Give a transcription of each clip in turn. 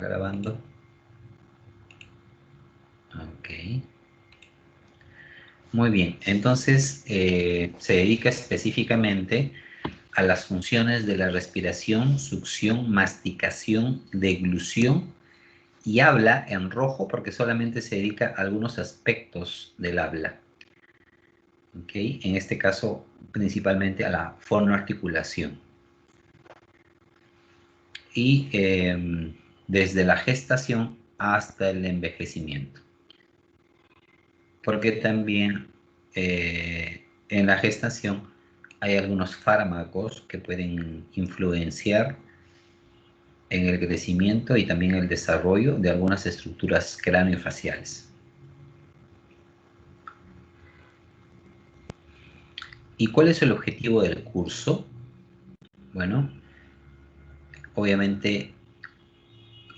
Grabando. Ok. Muy bien. Entonces, se dedica específicamente a las funciones de la respiración, succión, masticación, deglución y habla en rojo porque solamente se dedica a algunos aspectos del habla. ¿Ok? En este caso, principalmente a la fonoarticulación. Y desde la gestación hasta el envejecimiento. Porque también en la gestación hay algunos fármacos que pueden influenciar en el crecimiento y también el desarrollo de algunas estructuras craneofaciales. ¿Y cuál es el objetivo del curso? Bueno, obviamente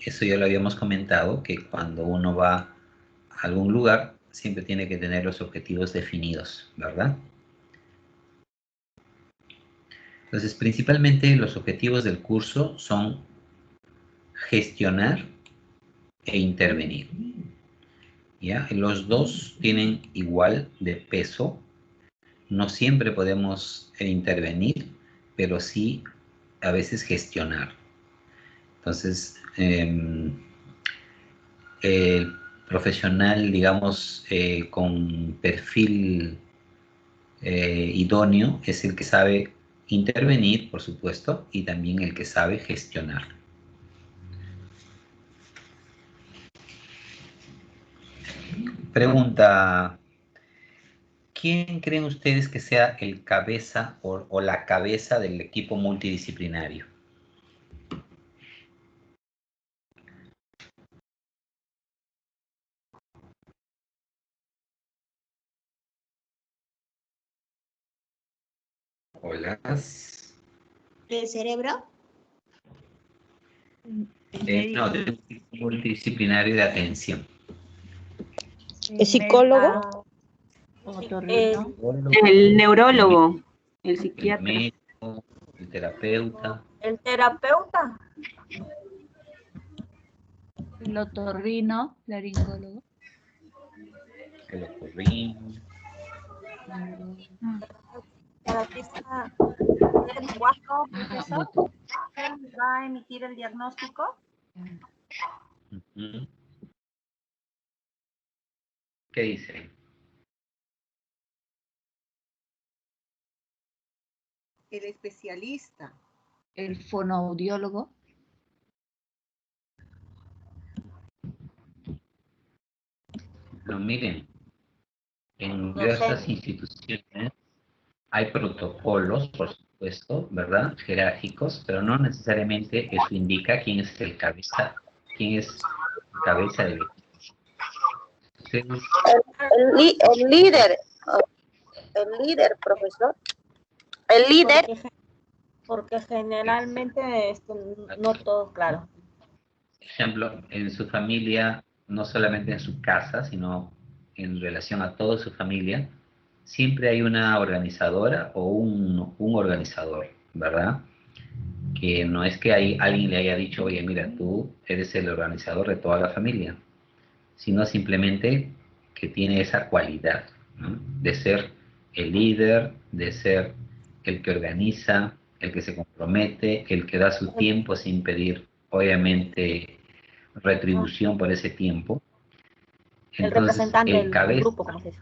eso ya lo habíamos comentado, que cuando uno va a algún lugar siempre tiene que tener los objetivos definidos, ¿verdad? Entonces, principalmente los objetivos del curso son gestionar e intervenir. ¿Ya? Los dos tienen igual de peso. No siempre podemos intervenir, pero sí a veces gestionar. Entonces, el profesional, digamos, con perfil idóneo es el que sabe intervenir, por supuesto, y también el que sabe gestionar. Pregunta, ¿quién creen ustedes que sea el cabeza o la cabeza del equipo multidisciplinario? Hola. ¿El cerebro? No, del equipo multidisciplinario de atención. ¿El psicólogo? El neurólogo, el El psiquiatra. médico, el terapeuta. El terapeuta. El otorrino, laringólogo. El otorrino. Terapista del lenguaje, profesor. ¿Va a emitir el diagnóstico? ¿Qué dice? El especialista. El fonoaudiólogo. No, miren, en diversas instituciones hay protocolos, por supuesto, ¿verdad? Jerárquicos, pero no necesariamente eso indica quién es el cabeza del equipo. Entonces, El líder, profesor. El líder. Porque generalmente no todo claro. por ejemplo, en su familia, no solamente en su casa, sino en relación a toda su familia, siempre hay una organizadora o un organizador, ¿verdad? Que no es que alguien le haya dicho, oye, mira, tú eres el organizador de toda la familia, sino simplemente que tiene esa cualidad, ¿no? De ser el líder, de ser el que organiza, el que se compromete, el que da su tiempo sin pedir, obviamente, retribución por ese tiempo. El Entonces, representante del cabeza, grupo, como se dice.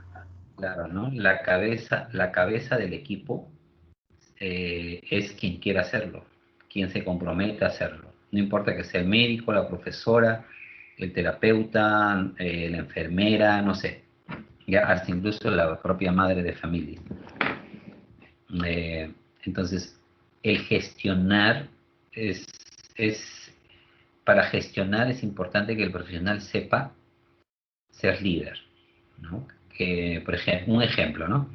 claro, ¿no? La cabeza del equipo es quien quiera hacerlo, quien se compromete a hacerlo. No importa que sea el médico, la profesora, el terapeuta, la enfermera, no sé, ya hasta incluso la propia madre de familia. Entonces, el gestionar para gestionar es importante que el profesional sepa ser líder, ¿no? Que, por ejemplo, un ejemplo, ¿no?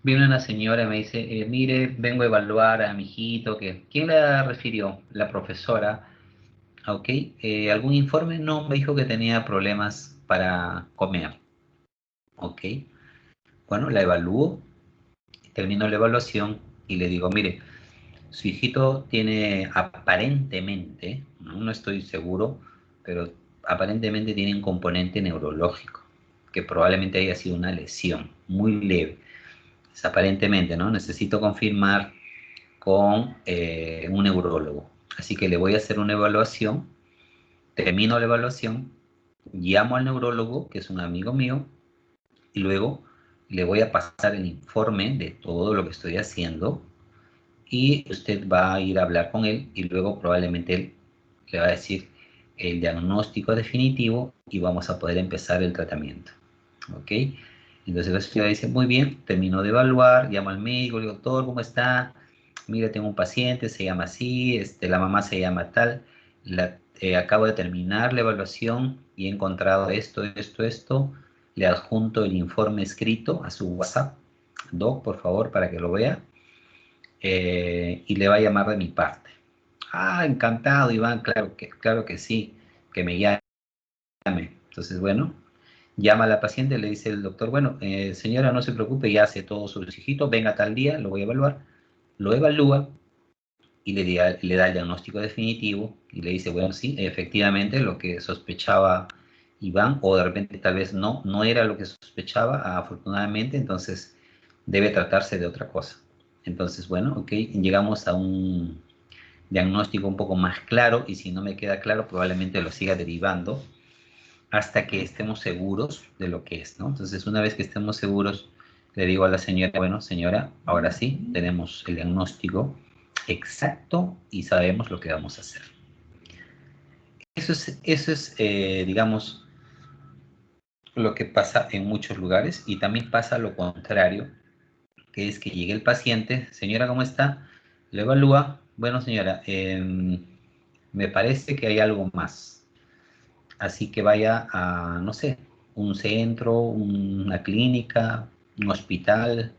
Viene una señora y me dice, mire, vengo a evaluar a mi hijito, ¿quién la refirió? La profesora. Ok, ¿algún informe? No, me dijo que tenía problemas para comer. Ok, bueno, la evalúo, termino la evaluación y le digo, mire, su hijito tiene aparentemente, ¿no? No estoy seguro, pero aparentemente tiene un componente neurológico, que probablemente haya sido una lesión muy leve. Pues aparentemente, ¿no? Necesito confirmar con un neurólogo. Así que le voy a hacer una evaluación, termino la evaluación, llamo al neurólogo, que es un amigo mío, y luego le voy a pasar el informe de todo lo que estoy haciendo, y usted va a ir a hablar con él, y luego probablemente él le va a decir el diagnóstico definitivo, y vamos a poder empezar el tratamiento. ¿Ok? Entonces la señora dice, muy bien, terminó de evaluar, llamo al médico, le digo, doctor, ¿cómo está? Mira, tengo un paciente, se llama así, la mamá se llama tal, acabo de terminar la evaluación y he encontrado esto, le adjunto el informe escrito a su WhatsApp, doc, por favor, para que lo vea, y le va a llamar de mi parte. Ah, encantado, Iván, claro que sí, que me llame. Entonces, bueno, llama a la paciente, le dice el doctor, bueno, señora, no se preocupe, ya hace todo su hijito, venga tal día, lo voy a evaluar. Lo evalúa y le da el diagnóstico definitivo y le dice, bueno, sí, efectivamente lo que sospechaba Iván, o de repente tal vez no era lo que sospechaba, afortunadamente, entonces debe tratarse de otra cosa. Entonces, bueno, ok, llegamos a un diagnóstico un poco más claro, y si no me queda claro, probablemente lo siga derivando hasta que estemos seguros de lo que es, ¿no? Entonces, una vez que estemos seguros, le digo a la señora, bueno, señora, ahora sí, tenemos el diagnóstico exacto y sabemos lo que vamos a hacer. Eso es digamos, lo que pasa en muchos lugares, y también pasa lo contrario, que es que llegue el paciente, señora, ¿cómo está? Lo evalúa, bueno, señora, me parece que hay algo más. Así que vaya a, no sé, un centro, una clínica, un hospital,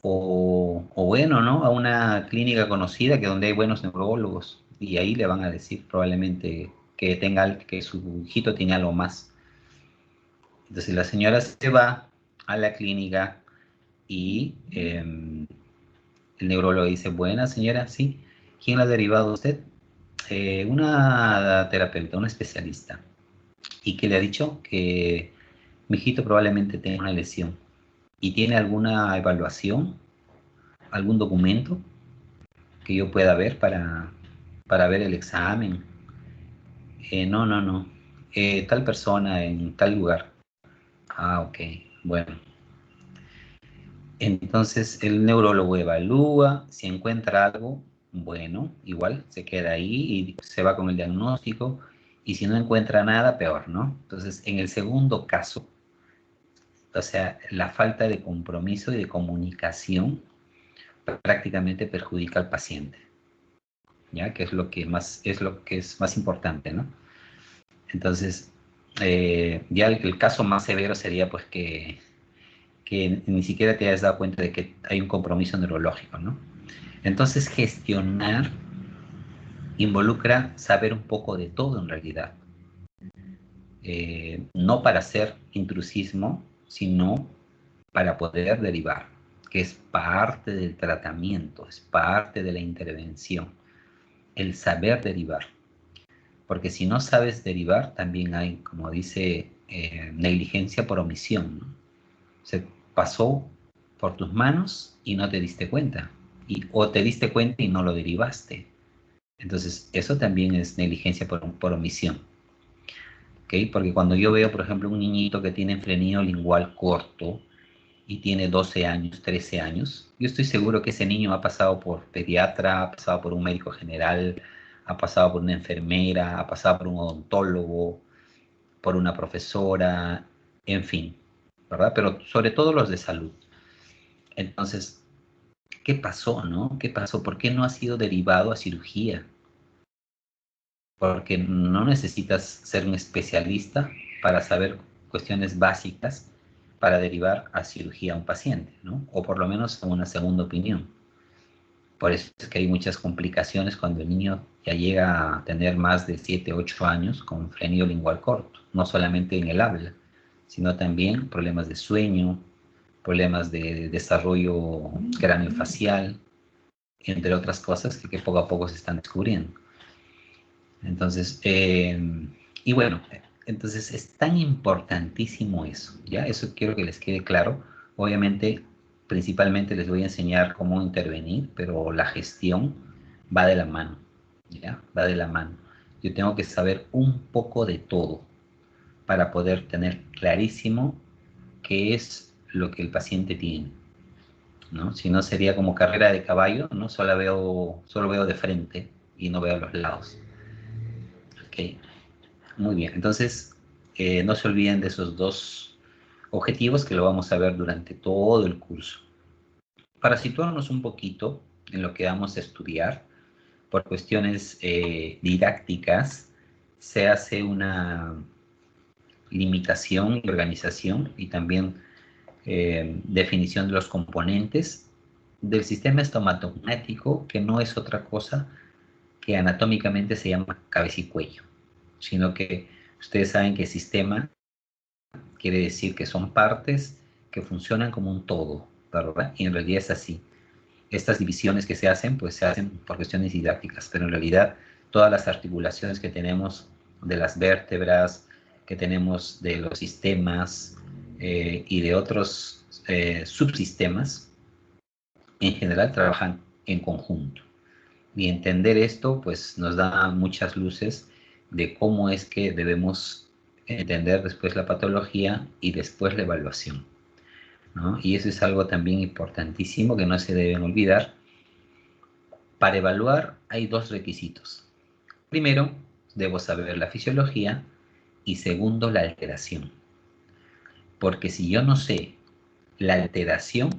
o bueno, ¿no? A una clínica conocida que donde hay buenos neurólogos, y ahí le van a decir probablemente que su hijito tiene algo más. Entonces la señora se va a la clínica y el neurólogo dice, buena señora, sí, ¿quién la ha derivado a usted? Una terapeuta, una especialista. ¿Y qué le ha dicho? Que mi hijito probablemente tenga una lesión. ¿Y tiene alguna evaluación? ¿Algún documento que yo pueda ver para ver el examen? No. Tal persona en tal lugar. Ah, ok. Bueno. Entonces el neurólogo evalúa, si encuentra algo, bueno, igual se queda ahí y se va con el diagnóstico. Y si no encuentra nada, peor, ¿no? Entonces, en el segundo caso, o sea, la falta de compromiso y de comunicación prácticamente perjudica al paciente, ¿ya? Que es lo que es más importante, ¿no? Entonces, ya el caso más severo sería pues que ni siquiera te hayas dado cuenta de que hay un compromiso neurológico, ¿no? Entonces, gestionar involucra saber un poco de todo en realidad. No para hacer intrusismo, sino para poder derivar, que es parte del tratamiento, es parte de la intervención, el saber derivar. Porque si no sabes derivar, también hay, como dice, negligencia por omisión, ¿no? Se pasó por tus manos y no te diste cuenta, o te diste cuenta y no lo derivaste. Entonces, eso también es negligencia por omisión. ¿Okay? Porque cuando yo veo, por ejemplo, un niñito que tiene frenillo lingual corto y tiene 12 años, 13 años, yo estoy seguro que ese niño ha pasado por pediatra, ha pasado por un médico general, ha pasado por una enfermera, ha pasado por un odontólogo, por una profesora, en fin, ¿verdad? Pero sobre todo los de salud. Entonces, ¿qué pasó, no? ¿Qué pasó? ¿Por qué no ha sido derivado a cirugía? Porque no necesitas ser un especialista para saber cuestiones básicas para derivar a cirugía a un paciente, ¿no? O por lo menos a una segunda opinión. Por eso es que hay muchas complicaciones cuando el niño ya llega a tener más de 7, 8 años con frenillo lingual corto, no solamente en el habla, sino también problemas de sueño, problemas de desarrollo craneofacial, entre otras cosas que poco a poco se están descubriendo. Entonces, y bueno, entonces es tan importantísimo eso, ¿ya? Eso quiero que les quede claro. Obviamente, principalmente les voy a enseñar cómo intervenir, pero la gestión va de la mano, ¿ya? Va de la mano. Yo tengo que saber un poco de todo para poder tener clarísimo qué es lo que el paciente tiene, ¿no? Si no sería como carrera de caballo, ¿no? Solo veo de frente y no veo los lados. Ok, muy bien. Entonces, no se olviden de esos dos objetivos que lo vamos a ver durante todo el curso. Para situarnos un poquito en lo que vamos a estudiar, por cuestiones didácticas, se hace una limitación y organización y también definición de los componentes del sistema estomatognático, que no es otra cosa que anatómicamente se llama cabeza y cuello, sino que ustedes saben que sistema quiere decir que son partes que funcionan como un todo, ¿verdad? Y en realidad es así. Estas divisiones que se hacen, pues se hacen por cuestiones didácticas, pero en realidad todas las articulaciones que tenemos de las vértebras, que tenemos de los sistemas y de otros subsistemas, en general trabajan en conjunto. Y entender esto, pues nos da muchas luces de cómo es que debemos entender después la patología y después la evaluación, ¿no? Y eso es algo también importantísimo que no se deben olvidar. Para evaluar hay dos requisitos. Primero, debo saber la fisiología y segundo, la alteración. Porque si yo no sé la alteración,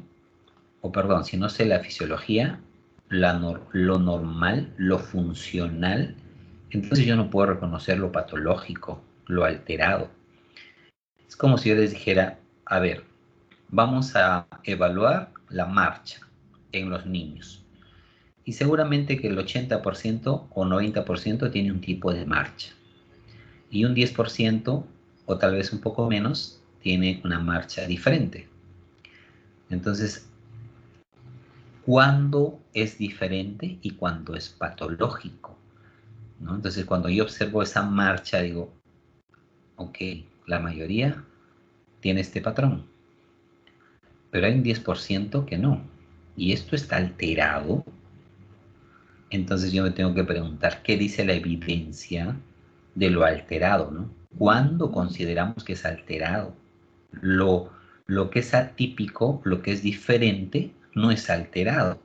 o perdón, si no sé la fisiología, lo normal, lo funcional, entonces yo no puedo reconocer lo patológico, lo alterado. Es como si yo les dijera, a ver, vamos a evaluar la marcha en los niños. Y seguramente que el 80% o 90% tiene un tipo de marcha. Y un 10% o tal vez un poco menos tiene una marcha diferente. Entonces, ¿cuándo es diferente y cuándo es patológico? ¿No? Entonces, cuando yo observo esa marcha, digo, ok, la mayoría tiene este patrón, pero hay un 10% que no. Y esto está alterado. Entonces yo me tengo que preguntar, ¿qué dice la evidencia de lo alterado, ¿no? ¿Cuándo consideramos que es alterado? Lo que es atípico, lo que es diferente, no es alterado.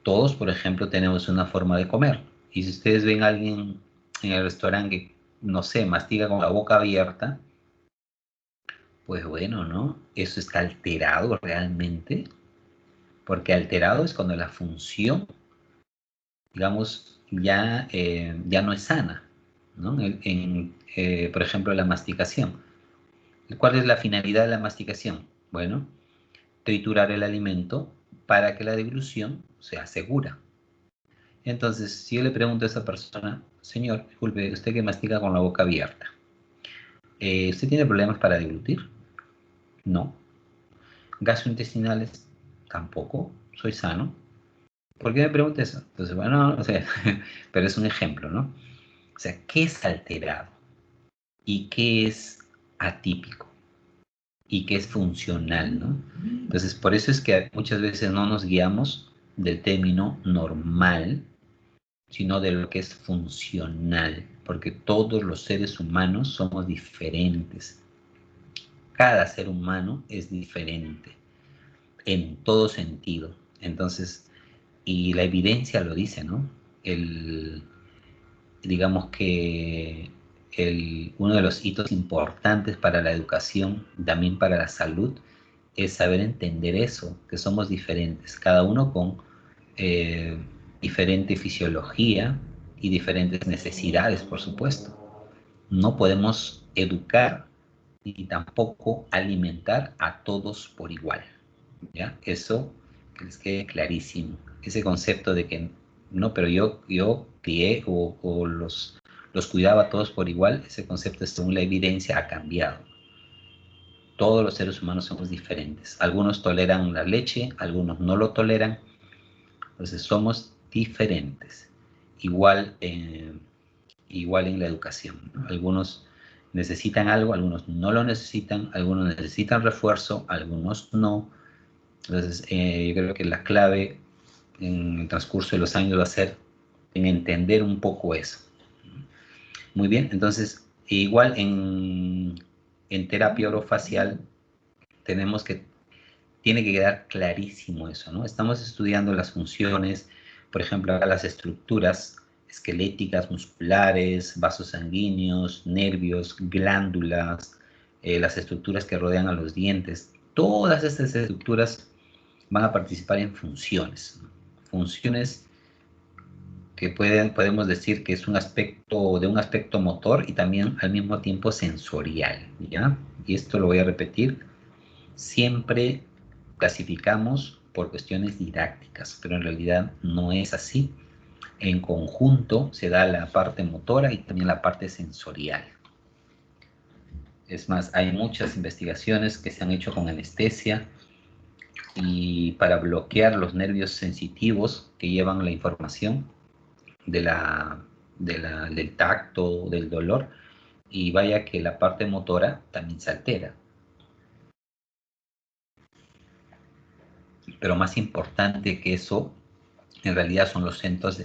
Todos, por ejemplo, tenemos una forma de comer. Y si ustedes ven a alguien en el restaurante que, no sé, mastiga con la boca abierta, pues bueno, ¿no? Eso está alterado realmente, porque alterado es cuando la función, digamos, ya no es sana, ¿no? Por ejemplo, la masticación. ¿Cuál es la finalidad de la masticación? Bueno, triturar el alimento para que la deglución sea segura. Entonces, si yo le pregunto a esa persona, señor, disculpe, usted que mastica con la boca abierta, ¿usted tiene problemas para deglutir? No. ¿Gastrointestinales? Tampoco. Soy sano. ¿Por qué me pregunta eso? Entonces, bueno, o sea, pero es un ejemplo, ¿no? O sea, ¿qué es alterado? ¿Y qué es atípico? ¿Y qué es funcional, no? Entonces, por eso es que muchas veces no nos guiamos del término normal, sino de lo que es funcional, porque todos los seres humanos somos diferentes. Cada ser humano es diferente en todo sentido. Entonces, y la evidencia lo dice, ¿no? Digamos que uno de los hitos importantes para la educación, también para la salud, es saber entender eso, que somos diferentes, cada uno con diferente fisiología y diferentes necesidades, por supuesto. No podemos educar ni tampoco alimentar a todos por igual, ¿ya? Eso que les quede clarísimo. Ese concepto de que no, pero yo crié o los cuidaba a todos por igual, ese concepto, según la evidencia, ha cambiado. Todos los seres humanos somos diferentes. Algunos toleran la leche, algunos no lo toleran. Entonces somos diferentes. Igual igual en la educación, ¿no? Algunos necesitan algo, algunos no lo necesitan, algunos necesitan refuerzo, algunos no. Entonces, yo creo que la clave en el transcurso de los años va a ser en entender un poco eso. Muy bien, entonces, igual en terapia orofacial tenemos que, tiene que quedar clarísimo eso, ¿no? Estamos estudiando las funciones, por ejemplo, acá las estructuras esqueléticas, musculares, vasos sanguíneos, nervios, glándulas, las estructuras que rodean a los dientes. Todas estas estructuras van a participar en funciones, ¿no? Funciones que podemos decir que es un aspecto motor y también al mismo tiempo sensorial, ¿ya? Y esto lo voy a repetir. Siempre clasificamos por cuestiones didácticas, pero en realidad no es así. En conjunto se da la parte motora y también la parte sensorial. Es más, hay muchas investigaciones que se han hecho con anestesia y para bloquear los nervios sensitivos que llevan la información del tacto, del dolor, y vaya que la parte motora también se altera. Pero más importante que eso, en realidad son los centros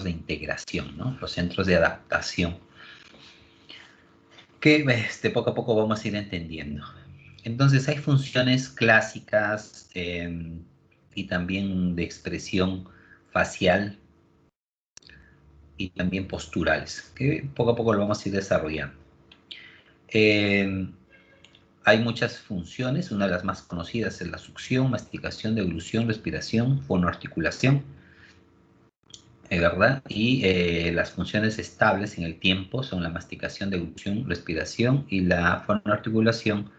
de integración, ¿no? Los centros de adaptación, que poco a poco vamos a ir entendiendo. Entonces hay funciones clásicas y también de expresión facial y también posturales, que poco a poco lo vamos a ir desarrollando. Hay muchas funciones, una de las más conocidas es la succión, masticación, deglución, respiración, fonoarticulación, ¿verdad? Y las funciones estables en el tiempo son la masticación, deglución, respiración y la fonoarticulación,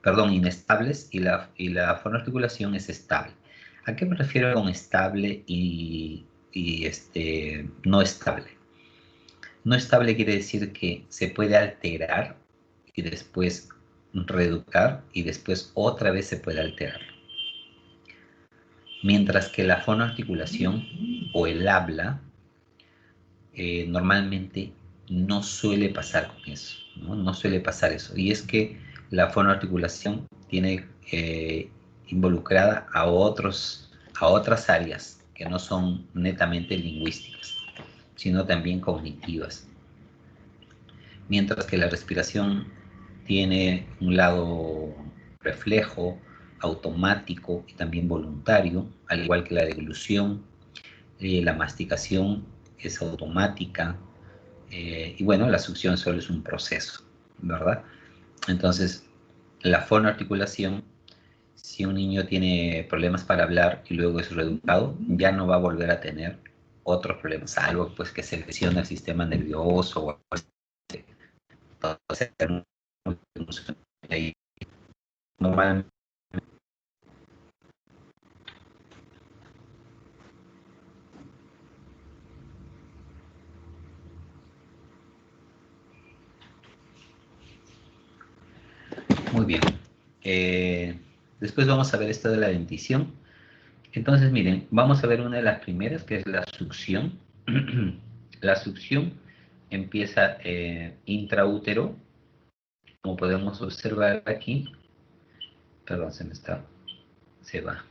perdón, inestables y la fonoarticulación es estable. ¿A qué me refiero con estable y no estable? No estable quiere decir que se puede alterar y después reeducar y después otra vez se puede alterar. Mientras que la fonoarticulación o el habla normalmente no suele pasar con eso, ¿no? No suele pasar eso. Y es que la fonoarticulación tiene involucrada a otras áreas que no son netamente lingüísticas, sino también cognitivas. Mientras que la respiración tiene un lado reflejo, automático y también voluntario, al igual que la deglución, la masticación es automática, y bueno, la succión solo es un proceso, ¿verdad? Entonces, la fonoarticulación, si un niño tiene problemas para hablar y luego es reeducado, ya no va a volver a tener otros problemas, salvo pues que se lesione el sistema nervioso o normalmente. Muy bien. Después vamos a ver esto de la dentición. Entonces, miren, vamos a ver una de las primeras, que es la succión. La succión empieza intraútero, como podemos observar aquí. Perdón, se va.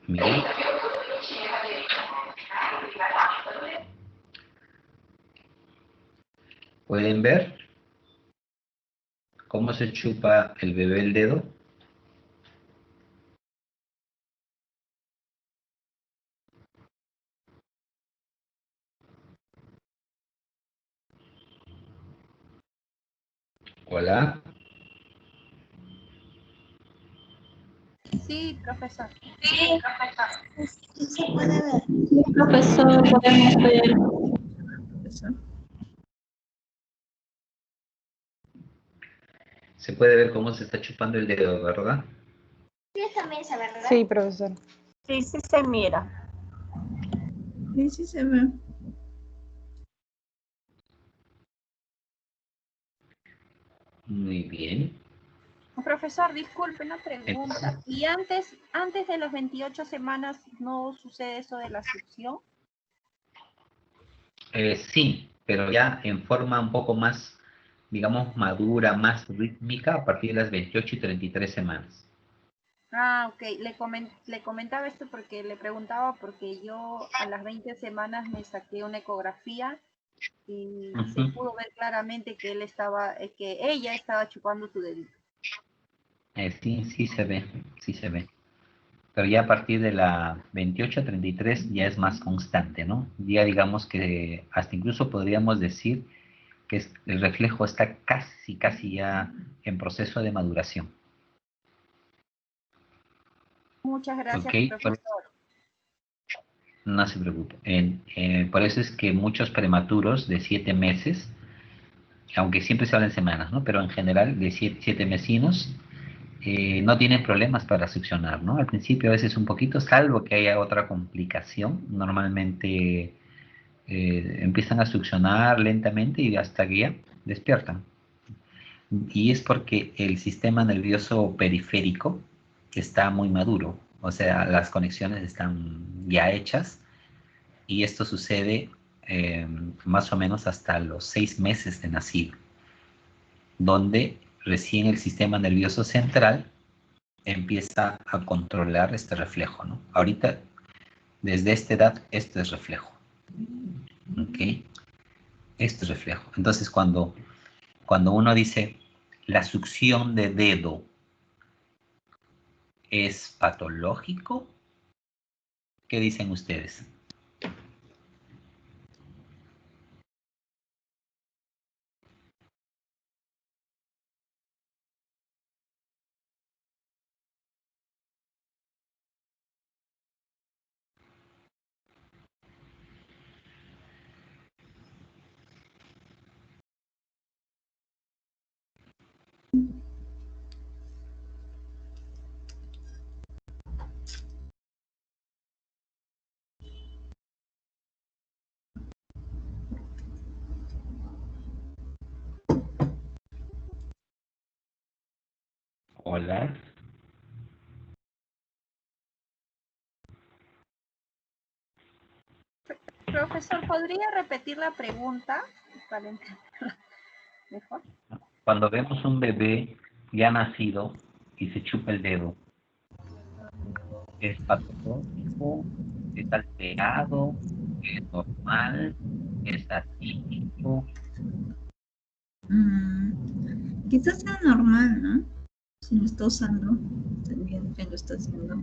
Miren. ¿Pueden ver cómo se chupa el bebé el dedo? Hola. Sí, profesor. Sí se puede ver. Profesor, podemos ver. Se puede ver cómo se está chupando el dedo, ¿verdad? Sí, también se ve, ¿verdad? Sí, profesor. Sí, sí se mira. Sí, sí se ve. Muy bien. Profesor, disculpe una pregunta. ¿Y antes de las 28 semanas no sucede eso de la succión? Sí, pero ya en forma un poco más, digamos, madura, más rítmica a partir de las 28 y 33 semanas. Ah, ok. Le comentaba esto porque le preguntaba porque yo a las 20 semanas me saqué una ecografía y se Ujú. pudo ver claramente que que ella estaba chupando su dedito. Sí, sí se ve. Pero ya a partir de la 28 a 33 ya es más constante, ¿no? Ya digamos que hasta incluso podríamos decir que el reflejo está casi ya en proceso de maduración. Muchas ¿Ok? gracias, profesor. No se preocupe. Por eso es que muchos prematuros de 7 meses, aunque siempre se habla en semanas, ¿no? Pero en general de 7 mesinos, no tienen problemas para succionar, ¿no? Al principio a veces un poquito, salvo que haya otra complicación. Normalmente empiezan a succionar lentamente y hasta que ya despiertan. Y es porque el sistema nervioso periférico está muy maduro, o sea, las conexiones están ya hechas y esto sucede más o menos hasta los 6 meses de nacido, donde recién el sistema nervioso central empieza a controlar este reflejo, ¿no? Ahorita, desde esta edad, esto es reflejo, ¿ok? Esto es reflejo. Entonces, cuando uno dice la succión de dedo es patológico, ¿qué dicen ustedes? Hola. Profesor, ¿podría repetir la pregunta para entenderla mejor? Cuando vemos un bebé ya nacido y se chupa el dedo, ¿es patológico? ¿Es alterado? ¿Es normal? ¿Es atípico? Quizás sea normal, ¿no? Si lo está usando, también que lo está haciendo.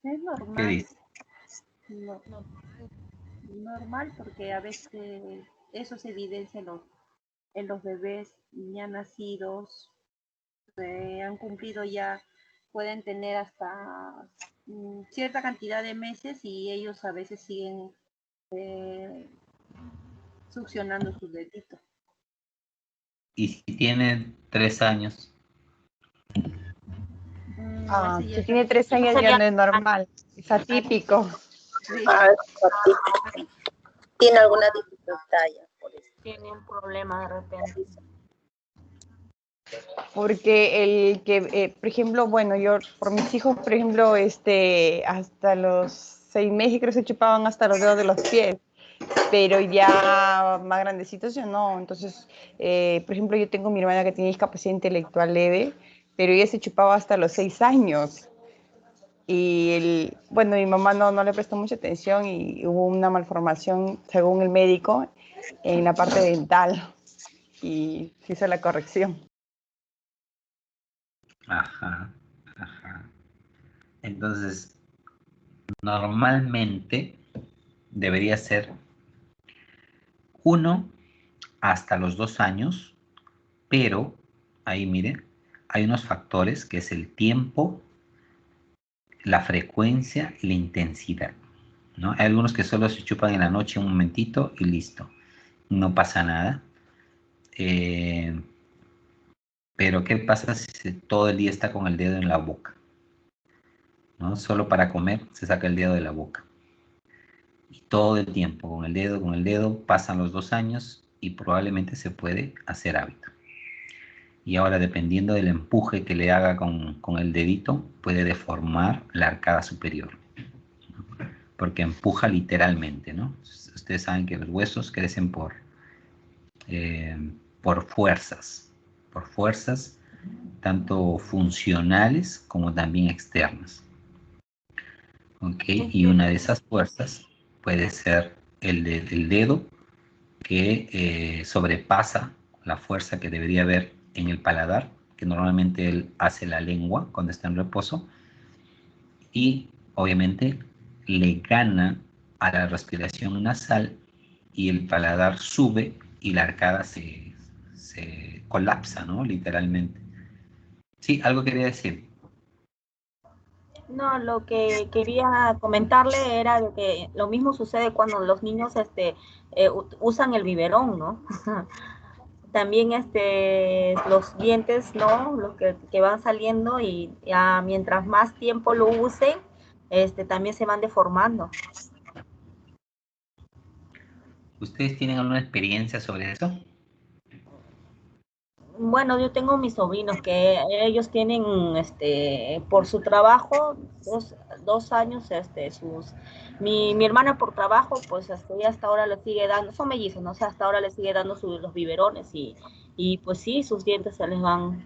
Es ¿Qué normal. dice? No, normal porque a veces eso se evidencia en los bebés ya nacidos, han cumplido ya, pueden tener hasta cierta cantidad de meses y ellos a veces siguen succionando sus deditos. Y si tiene 3 años, Ese ya Si está tiene 3 años ya sería no es normal, es atípico. sí, Ah, tiene alguna dificultad ya, por eso. tiene un problema de repente. Porque el que, por ejemplo, bueno, yo por mis hijos, por ejemplo, hasta los 6 meses creo que se chupaban hasta los dedos de los pies, pero ya más grandecitos ya no. Entonces, por ejemplo, yo tengo mi hermana que tiene discapacidad intelectual leve, pero ella se chupaba hasta los 6 años. Y bueno, mi mamá no le prestó mucha atención y hubo una malformación, según el médico, en la parte dental y se hizo la corrección. ajá. Entonces, normalmente debería ser 1 hasta los 2 años, pero ahí mire, hay unos factores que es el tiempo, la frecuencia y la intensidad, ¿no? Hay algunos que solo se chupan en la noche un momentito y listo, no pasa nada. Pero ¿qué pasa si todo el día está con el dedo en la boca? ¿No? Solo para comer se saca el dedo de la boca. Y todo el tiempo, con el dedo, pasan los 2 años y probablemente se puede hacer hábito. Y ahora, dependiendo del empuje que le haga con el dedito, puede deformar la arcada superior, porque empuja literalmente, ¿no? Ustedes saben que los huesos crecen por fuerzas, tanto funcionales como también externas. ¿Ok? Y una de esas fuerzas puede ser el dedo, que sobrepasa la fuerza que debería haber en el paladar, que normalmente él hace la lengua cuando está en reposo, y obviamente le gana a la respiración nasal y el paladar sube y la arcada se colapsa, ¿no? Literalmente. Sí, algo quería decir. No, lo que quería comentarle era de que lo mismo sucede cuando los niños usan el biberón, ¿no? También los dientes, ¿no? Los que van saliendo y ya mientras más tiempo lo usen, también se van deformando. ¿Ustedes tienen alguna experiencia sobre eso? Bueno, yo tengo mis sobrinos que ellos tienen, por su trabajo, dos años, mi hermana por trabajo, pues ella hasta ahora le sigue dando, son mellizos, ¿no? O sea, hasta ahora le sigue dando los biberones y pues sí, sus dientes se les van,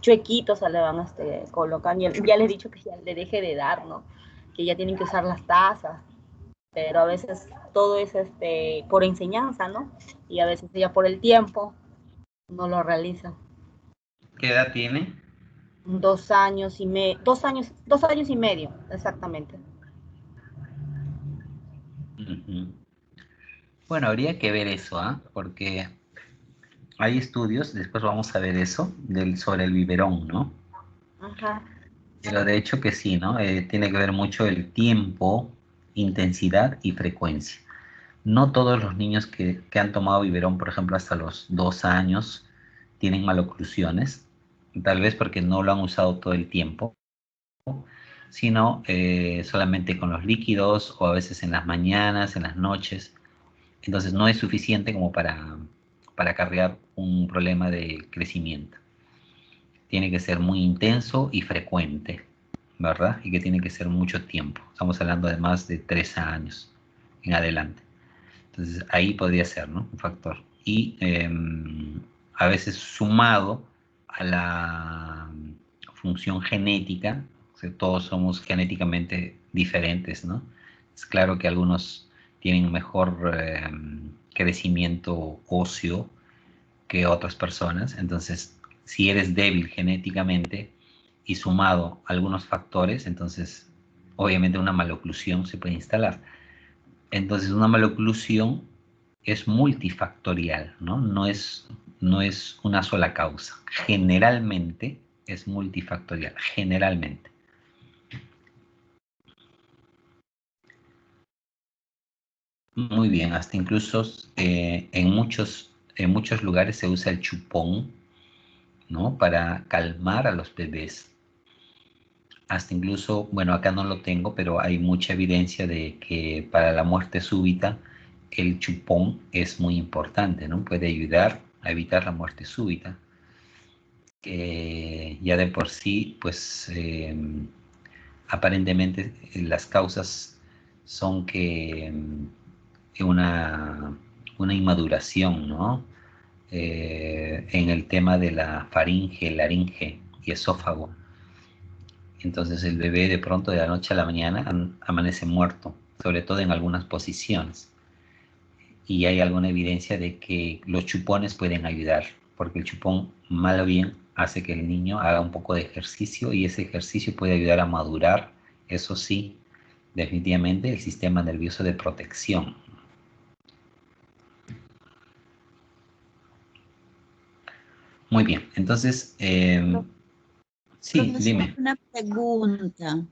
chuequitos se le van, colocando. Ya les he dicho que ya le deje de dar, ¿no? Que ya tienen que usar las tazas, pero a veces todo es por enseñanza, ¿no? Y a veces ya por el tiempo no lo realiza. ¿Qué edad tiene? 2 años y 2 años y medio, exactamente. Bueno, habría que ver eso, ¿ah? Porque hay estudios, después vamos a ver eso, sobre el biberón, ¿no? Ajá. Pero de hecho que sí, ¿no? Tiene que ver mucho el tiempo, intensidad y frecuencia. No todos los niños que han tomado biberón, por ejemplo, hasta los 2 años, tienen maloclusiones, tal vez porque no lo han usado todo el tiempo, sino solamente con los líquidos o a veces en las mañanas, en las noches. Entonces no es suficiente como para acarrear un problema de crecimiento. Tiene que ser muy intenso y frecuente, ¿verdad? Y que tiene que ser mucho tiempo. Estamos hablando de más de 3 años en adelante. Entonces ahí podría ser, ¿no? Un factor. Y a veces sumado a la función genética, o sea, todos somos genéticamente diferentes, ¿no? Es claro que algunos tienen mejor crecimiento óseo que otras personas, entonces si eres débil genéticamente y sumado a algunos factores, entonces obviamente una maloclusión se puede instalar. Entonces una maloclusión es multifactorial, ¿no? No es una sola causa. Generalmente es multifactorial, generalmente. Muy bien, hasta incluso en muchos lugares se usa el chupón, ¿no? Para calmar a los bebés. Hasta incluso, bueno, acá no lo tengo, pero hay mucha evidencia de que para la muerte súbita el chupón es muy importante, ¿no? Puede ayudar a evitar la muerte súbita. Ya de por sí, pues aparentemente las causas son que una inmaduración, ¿no? En el tema de la faringe, laringe y esófago. Entonces el bebé de pronto de la noche a la mañana amanece muerto, sobre todo en algunas posiciones. Y hay alguna evidencia de que los chupones pueden ayudar, porque el chupón, mal o bien, hace que el niño haga un poco de ejercicio y ese ejercicio puede ayudar a madurar, eso sí, definitivamente el sistema nervioso de protección. Muy bien, entonces, sí, Profesor, dime. una pregunta.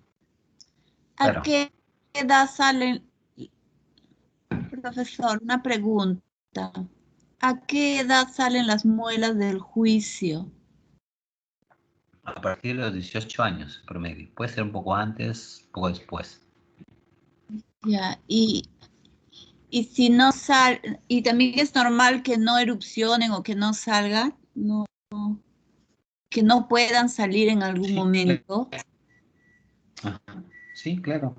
¿A Claro. qué edad salen, profesor, una pregunta? ¿A qué edad salen las muelas del juicio? A partir de los 18 años promedio. Puede ser un poco antes, un poco después. Ya, y Y si no y también es normal que no erupcionen o que no salgan, no, que no puedan salir en algún Sí, momento. ajá. Sí, claro.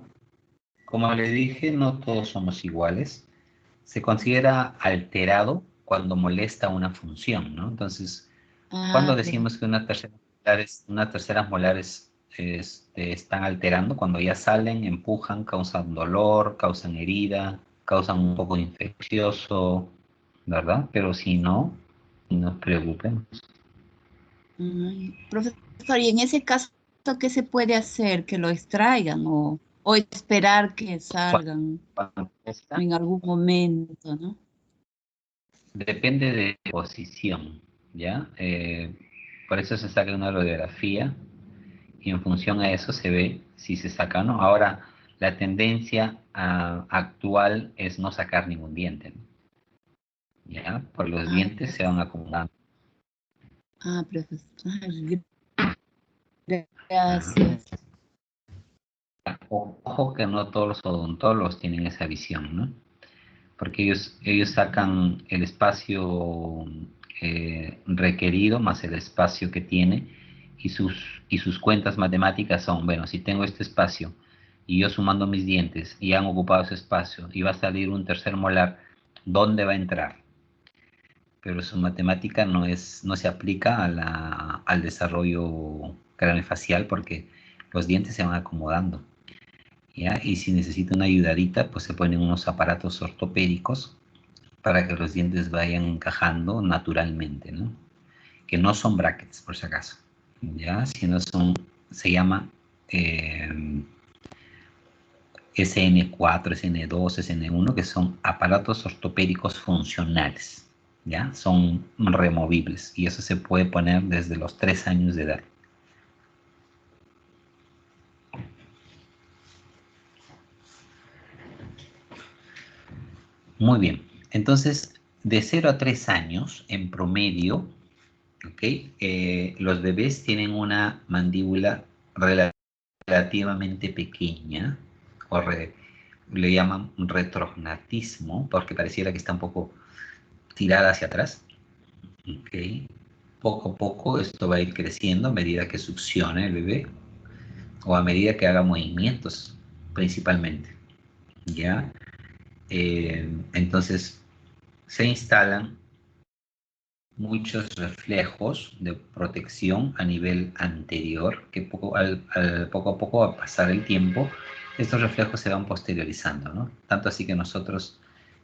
Como le dije, no todos somos iguales. Se considera alterado cuando molesta una función, ¿no? Entonces, cuando Ah, decimos que unas terceras molares están alterando, cuando ya salen, empujan, causan dolor, causan herida, causan un poco infeccioso, ¿verdad? Pero si no, no nos preocupen. profesor, y en ese caso, ¿qué se puede hacer? ¿Que lo extraigan o esperar que salgan Cuando molesta, en algún momento, ¿no? depende de posición, ¿ya? Por eso se saca una radiografía y en función a eso se ve si se saca o no. Ahora, la tendencia actual es no sacar ningún diente, ¿no? ¿Ya? Por los Ah, dientes se van acumulando. profesor, Ajá. gracias. Ojo que no todos los odontólogos tienen esa visión, ¿no? Porque ellos sacan el espacio requerido más el espacio que tiene y sus cuentas matemáticas son, bueno, si tengo este espacio y yo sumando mis dientes y han ocupado ese espacio y va a salir un tercer molar, ¿dónde va a entrar? Pero su matemática no se aplica al desarrollo craneofacial porque los dientes se van acomodando, ¿ya? Y si necesita una ayudadita, pues se ponen unos aparatos ortopédicos para que los dientes vayan encajando naturalmente, ¿no? Que no son brackets, por si acaso, ¿ya? Sino se llama SN4, SN2, SN1, que son aparatos ortopédicos funcionales, ¿ya? Son removibles y eso se puede poner desde los 3 años de edad. Muy bien, entonces de 0 a 3 años en promedio, ¿ok? Los bebés tienen una mandíbula relativamente pequeña, o le llaman retrognatismo, porque pareciera que está un poco tirada hacia atrás. ¿Ok? Poco a poco esto va a ir creciendo a medida que succione el bebé o a medida que haga movimientos, principalmente. ¿Ya? Entonces se instalan muchos reflejos de protección a nivel anterior, que poco a poco, al pasar el tiempo, estos reflejos se van posteriorizando, ¿no? Tanto así que nosotros,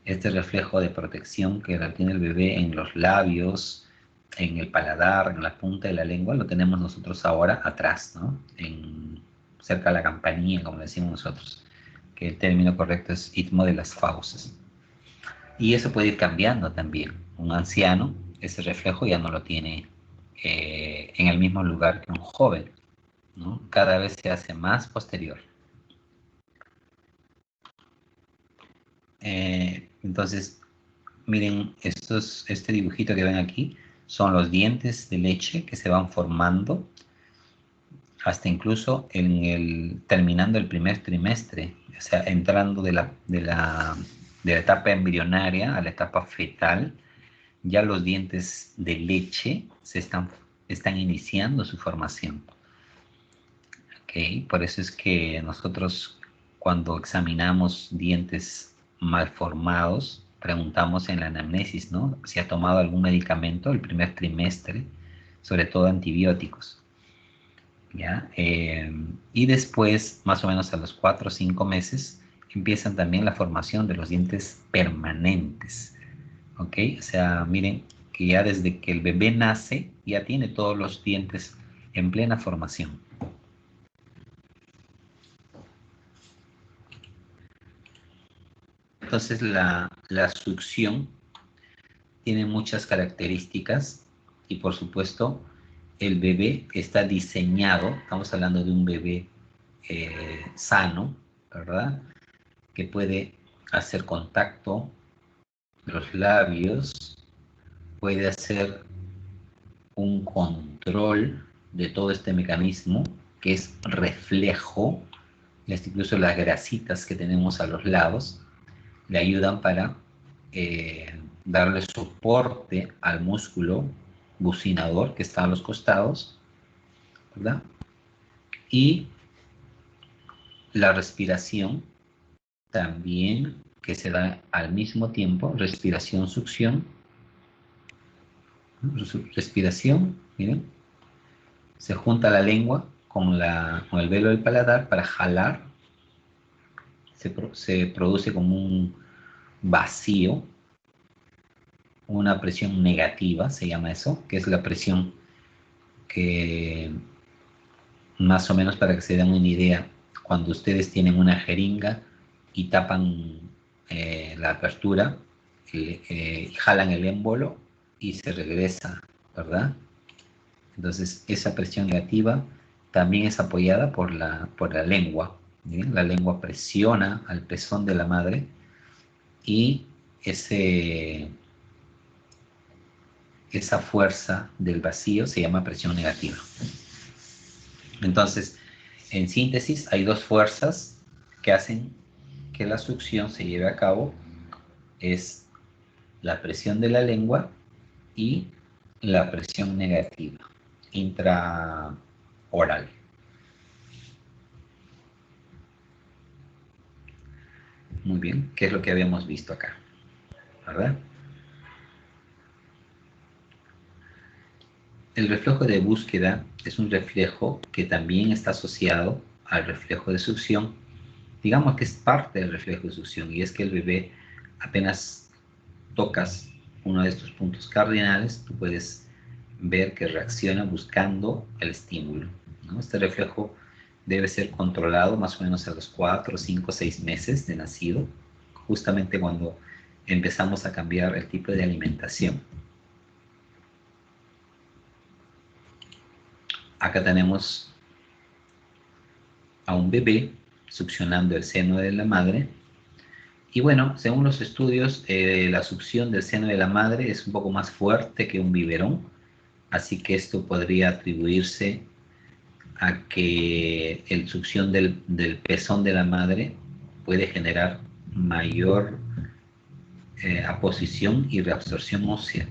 este reflejo de protección que tiene el bebé en los labios, en el paladar, en la punta de la lengua, lo tenemos nosotros ahora atrás, ¿no? Cerca de la campanilla, como decimos nosotros, que el término correcto es istmo de las fauces. Y eso puede ir cambiando también. Un anciano, ese reflejo ya no lo tiene en el mismo lugar que un joven, ¿no? Cada vez se hace más posterior. Entonces, miren, este dibujito que ven aquí son los dientes de leche que se van formando hasta incluso terminando el primer trimestre, o sea, entrando de la etapa embrionaria a la etapa fetal. Ya los dientes de leche están iniciando su formación. ¿Okay? Por eso es que nosotros cuando examinamos dientes mal formados, preguntamos en la anamnesis, ¿no? Si ha tomado algún medicamento el primer trimestre, sobre todo antibióticos. ¿Ya? Y después, más o menos a los 4 o 5 meses, empiezan también la formación de los dientes permanentes. ¿Ok? O sea, miren que ya desde que el bebé nace, ya tiene todos los dientes en plena formación. Entonces la succión tiene muchas características y por supuesto el bebé está diseñado, estamos hablando de un bebé sano, ¿verdad? Que puede hacer contacto de los labios, puede hacer un control de todo este mecanismo que es reflejo, incluso las grasitas que tenemos a los lados, le ayudan para darle soporte al músculo bucinador que está a los costados, ¿verdad? Y la respiración también, que se da al mismo tiempo, respiración-succión. Respiración, miren, se junta la lengua con el velo del paladar para jalar, se produce como un vacío, una presión negativa, se llama eso, que es la presión que, más o menos para que se den una idea, cuando ustedes tienen una jeringa y tapan la apertura, jalan el émbolo y se regresa, ¿verdad? Entonces, esa presión negativa también es apoyada por la lengua. ¿Bien? La lengua presiona al pezón de la madre y esa fuerza del vacío se llama presión negativa. Entonces, en síntesis, hay dos fuerzas que hacen que la succión se lleve a cabo. Es la presión de la lengua y la presión negativa intraoral. Muy bien, ¿qué es lo que habíamos visto acá? ¿Verdad? El reflejo de búsqueda es un reflejo que también está asociado al reflejo de succión. Digamos que es parte del reflejo de succión, y es que el bebé, apenas tocas uno de estos puntos cardinales, tú puedes ver que reacciona buscando el estímulo, ¿no? Este reflejo debe ser controlado más o menos a los 4, 5, 6 meses de nacido, justamente cuando empezamos a cambiar el tipo de alimentación. Acá tenemos a un bebé succionando el seno de la madre. Y bueno, según los estudios, la succión del seno de la madre es un poco más fuerte que un biberón. Así que esto podría atribuirse a que el succión del pezón de la madre puede generar mayor aposición y reabsorción ósea.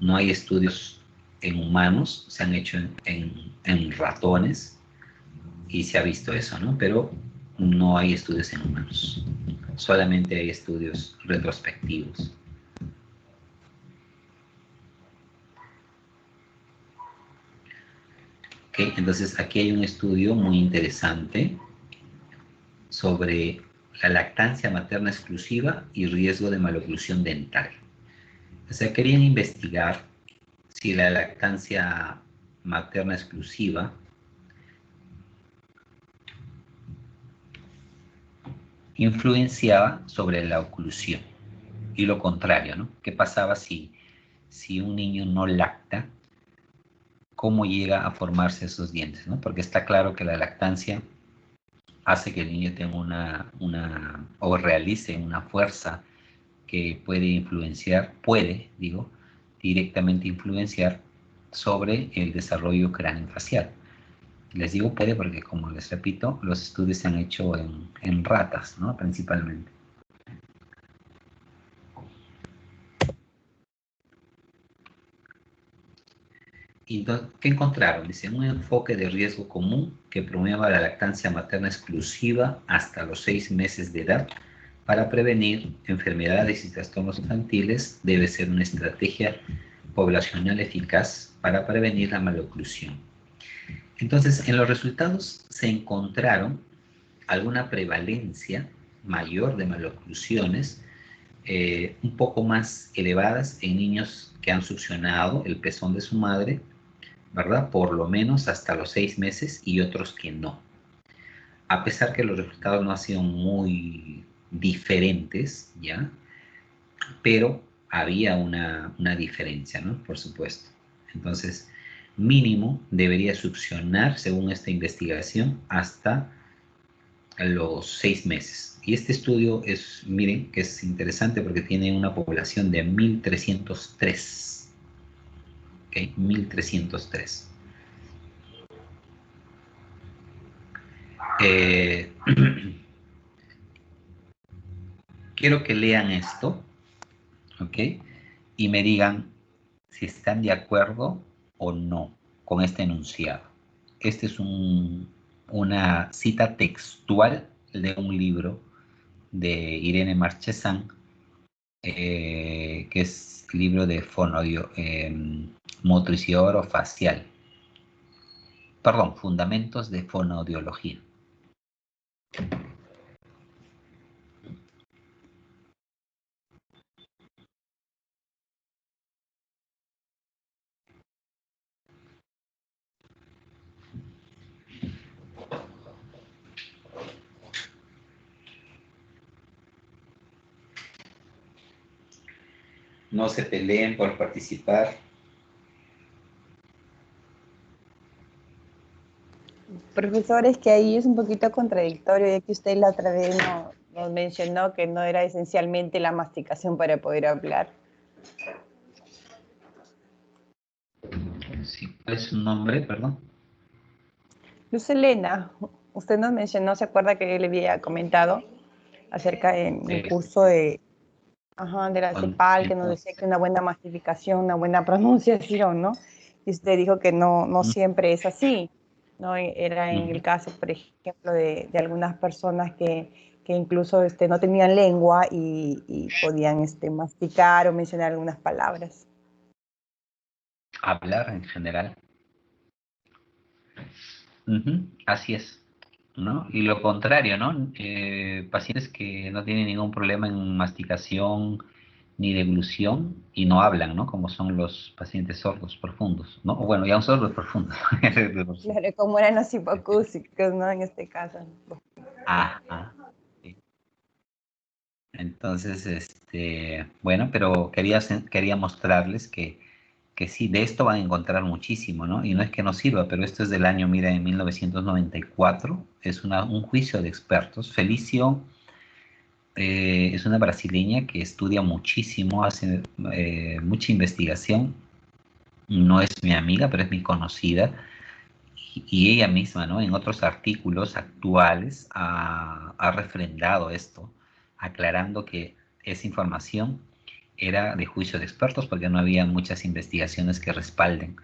No hay estudios en humanos, se han hecho en ratones y se ha visto eso, ¿no? Pero no hay estudios en humanos, solamente hay estudios retrospectivos. Okay, entonces aquí hay un estudio muy interesante sobre la lactancia materna exclusiva y riesgo de maloclusión dental. O sea, querían investigar si la lactancia materna exclusiva influenciaba sobre la oclusión y lo contrario, ¿no? ¿Qué pasaba si un niño no lacta? ¿Cómo llega a formarse esos dientes, ¿no? Porque está claro que la lactancia hace que el niño tenga o realice una fuerza que puede directamente influenciar sobre el desarrollo craneofacial. Les digo puede porque, como les repito, los estudios se han hecho en ratas, ¿no? Principalmente. ¿Y qué encontraron? Dice, un enfoque de riesgo común que promueva la lactancia materna exclusiva hasta los 6 meses de edad para prevenir enfermedades y trastornos infantiles debe ser una estrategia poblacional eficaz para prevenir la maloclusión. Entonces, en los resultados se encontraron alguna prevalencia mayor de maloclusiones, un poco más elevadas en niños que han succionado el pezón de su madre, ¿verdad? Por lo menos hasta los 6 meses y otros que no. A pesar que los resultados no han sido muy diferentes, ¿ya? Pero había una diferencia, ¿no? Por supuesto. Entonces, mínimo debería succionar, según esta investigación, hasta los 6 meses. Y este estudio miren, que es interesante porque tiene una población de 1.303. ¿Okay? 1.303. quiero que lean esto, ¿ok? Y me digan si están de acuerdo o no con este enunciado. Este es una cita textual de un libro de Irene Marchesán, que es el libro de motricidad orofacial. Perdón, fundamentos de fonoaudiología. No se peleen por participar. Profesor, es que ahí es un poquito contradictorio, ya que usted la otra vez nos mencionó que no era esencialmente la masticación para poder hablar. Sí, ¿cuál es su nombre, perdón? Luz Elena, usted nos mencionó, ¿se acuerda que le había comentado acerca de un curso de la CEPAL, que nos decía que una buena mastificación, una buena pronunciación, ¿no? Y usted dijo que no siempre es así, ¿no? Era en el caso, por ejemplo, de algunas personas que incluso no tenían lengua y podían masticar o mencionar algunas palabras. Hablar en general. Así es, ¿no? Y lo contrario, ¿no? Pacientes que no tienen ningún problema en masticación ni deglución y no hablan, ¿no? Como son los pacientes sordos profundos, ¿no? Bueno, ya un sordo profundo. Claro, como eran los hipoacúsicos, ¿no? En este caso. Sí. Entonces, bueno, pero quería mostrarles que sí, de esto van a encontrar muchísimo, ¿no? Y no es que no sirva, pero esto es del año, mira, en 1994, es un juicio de expertos. Felicio es una brasileña que estudia muchísimo, hace mucha investigación, no es mi amiga, pero es mi conocida, y ella misma, ¿no? En otros artículos actuales ha refrendado esto, aclarando que esa información era de juicio de expertos porque no había muchas investigaciones que respalden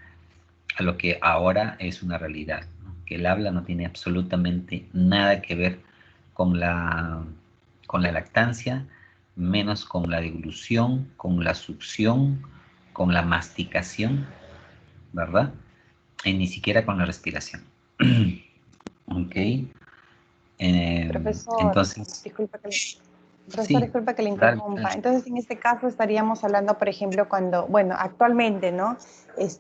a lo que ahora es una realidad, ¿no? Que el habla no tiene absolutamente nada que ver con la lactancia, menos con la deglución, con la succión, con la masticación, ¿verdad? Y ni siquiera con la respiración. Ok. Profesor, Entonces, disculpa que sí, disculpa que le dale. interrumpa. Entonces, en este caso estaríamos hablando, por ejemplo, actualmente, ¿no?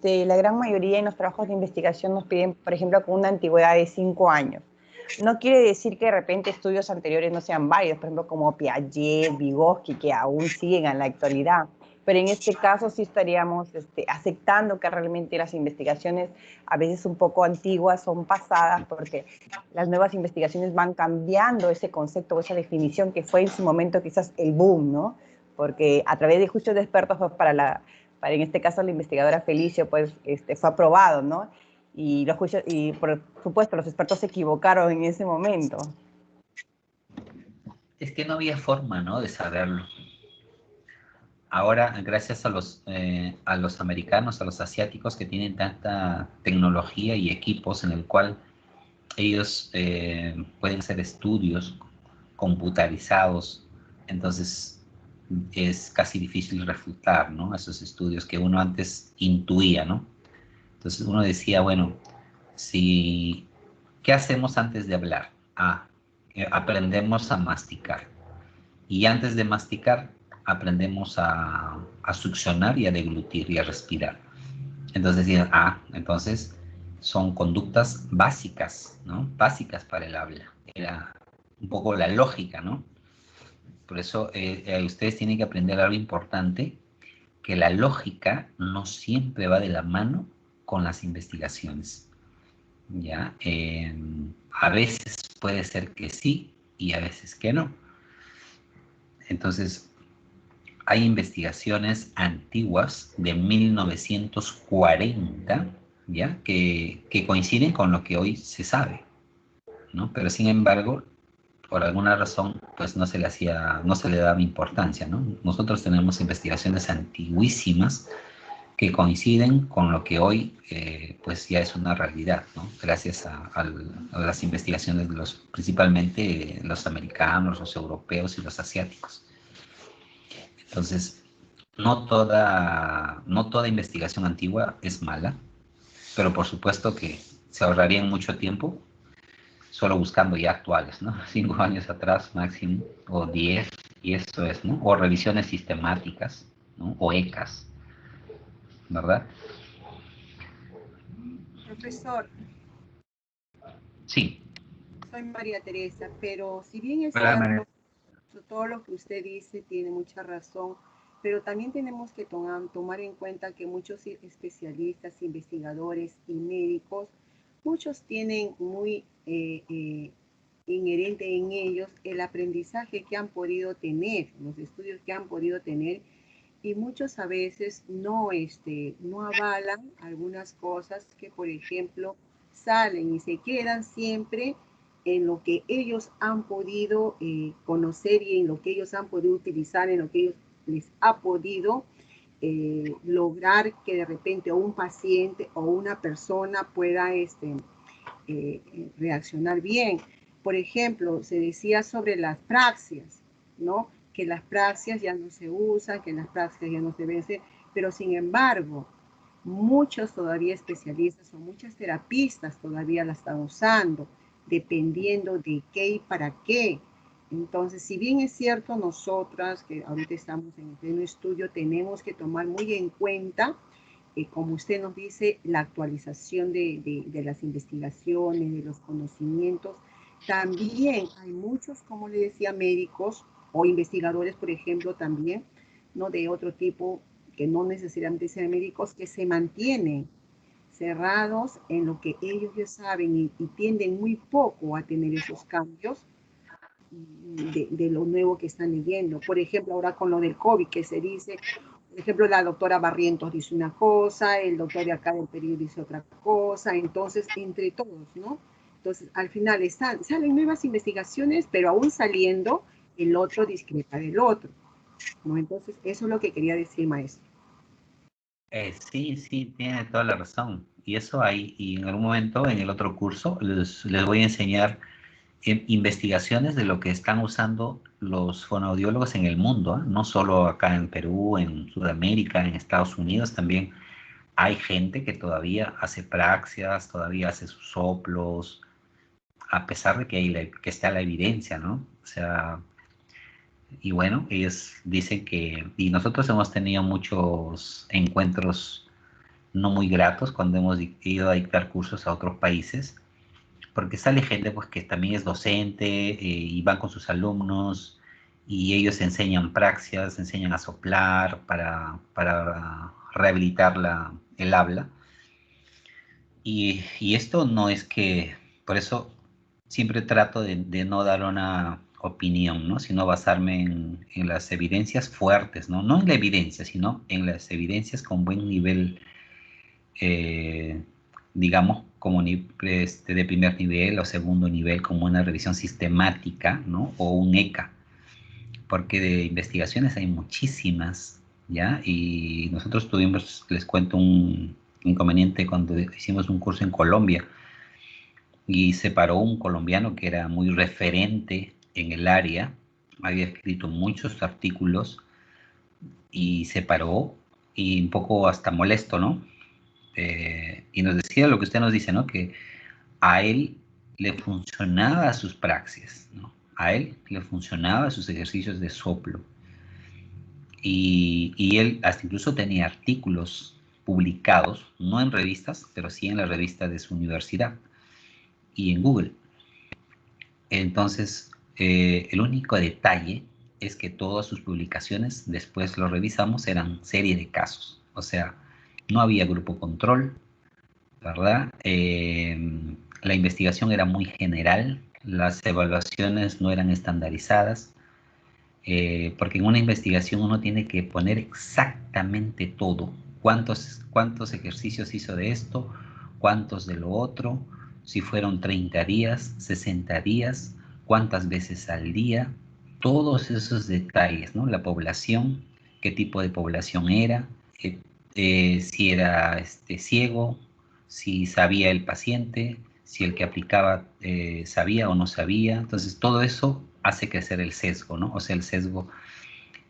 La gran mayoría en los trabajos de investigación nos piden, por ejemplo, con una antigüedad de 5 años. No quiere decir que de repente estudios anteriores no sean válidos, por ejemplo, como Piaget, Vygotsky, que aún siguen en la actualidad. Pero en este caso sí estaríamos aceptando que realmente las investigaciones, a veces un poco antiguas, son pasadas, porque las nuevas investigaciones van cambiando ese concepto o esa definición que fue en su momento quizás el boom, ¿no? Porque a través de juicios de expertos fue para en este caso la investigadora Felicio, pues fue aprobado, ¿no? Y los juicios, y por supuesto los expertos se equivocaron en ese momento. Es que no había forma, ¿no?, de saberlo. Ahora, gracias a los americanos, a los asiáticos que tienen tanta tecnología y equipos en el cual ellos pueden hacer estudios computarizados, entonces es casi difícil refutar, ¿no?, esos estudios que uno antes intuía, ¿no? Entonces uno decía, bueno, ¿qué hacemos antes de hablar? Aprendemos a masticar. Y antes de masticar, aprendemos a succionar y a deglutir y a respirar. Entonces decían, entonces son conductas básicas, ¿no? Básicas para el habla. Era un poco la lógica, ¿no? Por eso ustedes tienen que aprender algo importante, que la lógica no siempre va de la mano con las investigaciones, ¿ya? A veces puede ser que sí y a veces que no. Entonces, hay investigaciones antiguas de 1940, ¿ya? Que coinciden con lo que hoy se sabe, ¿no? Pero sin embargo, por alguna razón, pues no se le daba importancia, ¿no? Nosotros tenemos investigaciones antiguísimas que coinciden con lo que hoy pues ya es una realidad, ¿no? Gracias a las investigaciones de principalmente los americanos, los europeos y los asiáticos. Entonces, no toda investigación antigua es mala, pero por supuesto que se ahorrarían mucho tiempo solo buscando ya actuales, ¿no? 5 años atrás máximo, o 10, y eso es, ¿no? O revisiones sistemáticas, ¿no? O ECAs, ¿verdad? Profesor, Sí. soy María Teresa, pero si bien es Hola, cierto, María. todo lo que usted dice tiene mucha razón, pero también tenemos que tomar en cuenta que muchos especialistas, investigadores y médicos, muchos tienen muy inherente en ellos el aprendizaje que han podido tener, los estudios que han podido tener, y muchos a veces no avalan algunas cosas que, por ejemplo, salen y se quedan siempre en lo que ellos han podido conocer y en lo que ellos han podido utilizar, en lo que ellos les ha podido lograr que de repente un paciente o una persona pueda reaccionar bien. Por ejemplo, se decía sobre las praxias, ¿no? Que las praxias ya no se usan, que las praxias ya no se vencen, pero sin embargo, muchos todavía especialistas o muchas terapistas todavía la están usando, dependiendo de qué y para qué. Entonces, si bien es cierto, nosotras que ahorita estamos en el pleno estudio, tenemos que tomar muy en cuenta, como usted nos dice, la actualización de las investigaciones, de los conocimientos. También hay muchos, como le decía, médicos o investigadores, por ejemplo, también, ¿no? De otro tipo, que no necesariamente sean médicos, que se mantienen cerrados en lo que ellos ya saben y tienden muy poco a tener esos cambios de lo nuevo que están leyendo. Por ejemplo, ahora con lo del COVID, que se dice, por ejemplo, la doctora Barrientos dice una cosa, el doctor de acá del Perú dice otra cosa, entonces, entre todos, ¿no? Entonces, al final salen nuevas investigaciones, pero aún saliendo, el otro discrepa del otro, ¿no? Entonces, eso es lo que quería decir, maestro. Sí, tiene toda la razón. Y eso hay, y en algún momento, en el otro curso, les voy a enseñar investigaciones de lo que están usando los fonoaudiólogos en el mundo, ¿eh? No solo acá en Perú, en Sudamérica, en Estados Unidos, también hay gente que todavía hace praxias, todavía hace sus soplos, a pesar de que está la evidencia, ¿no? O sea, y bueno, ellos dicen que, y nosotros hemos tenido muchos encuentros no muy gratos cuando hemos ido a dictar cursos a otros países, porque sale gente pues que también es docente y van con sus alumnos y ellos enseñan praxias, enseñan a soplar para rehabilitar el habla. Y esto no es que, por eso siempre trato de no dar una opinión, ¿no? Sino basarme en las evidencias fuertes, ¿no? No en la evidencia, sino en las evidencias con buen nivel, digamos, como de primer nivel o segundo nivel, como una revisión sistemática, ¿no? O un ECA, porque de investigaciones hay muchísimas, ¿ya? Y nosotros tuvimos, les cuento un inconveniente cuando hicimos un curso en Colombia y se paró un colombiano que era muy referente en el área, había escrito muchos artículos y se paró y un poco hasta molesto, ¿no? Y nos decía lo que usted nos dice, ¿no? Que a él le funcionaba sus praxias, ¿no? A él le funcionaba sus ejercicios de soplo. Y él hasta incluso tenía artículos publicados, no en revistas, pero sí en la revista de su universidad y en Google. Entonces, el único detalle es que todas sus publicaciones, después lo revisamos, eran serie de casos. O sea, no había grupo control, ¿verdad? La investigación era muy general, las evaluaciones no eran estandarizadas, porque en una investigación uno tiene que poner exactamente todo. ¿Cuántos ejercicios hizo de esto? ¿Cuántos de lo otro? Si fueron 30 días, 60 días, cuántas veces al día, todos esos detalles, ¿no? La población, qué tipo de población era, si era ciego, si sabía el paciente, si el que aplicaba sabía o no sabía. Entonces, todo eso hace crecer el sesgo, ¿no? O sea, el sesgo,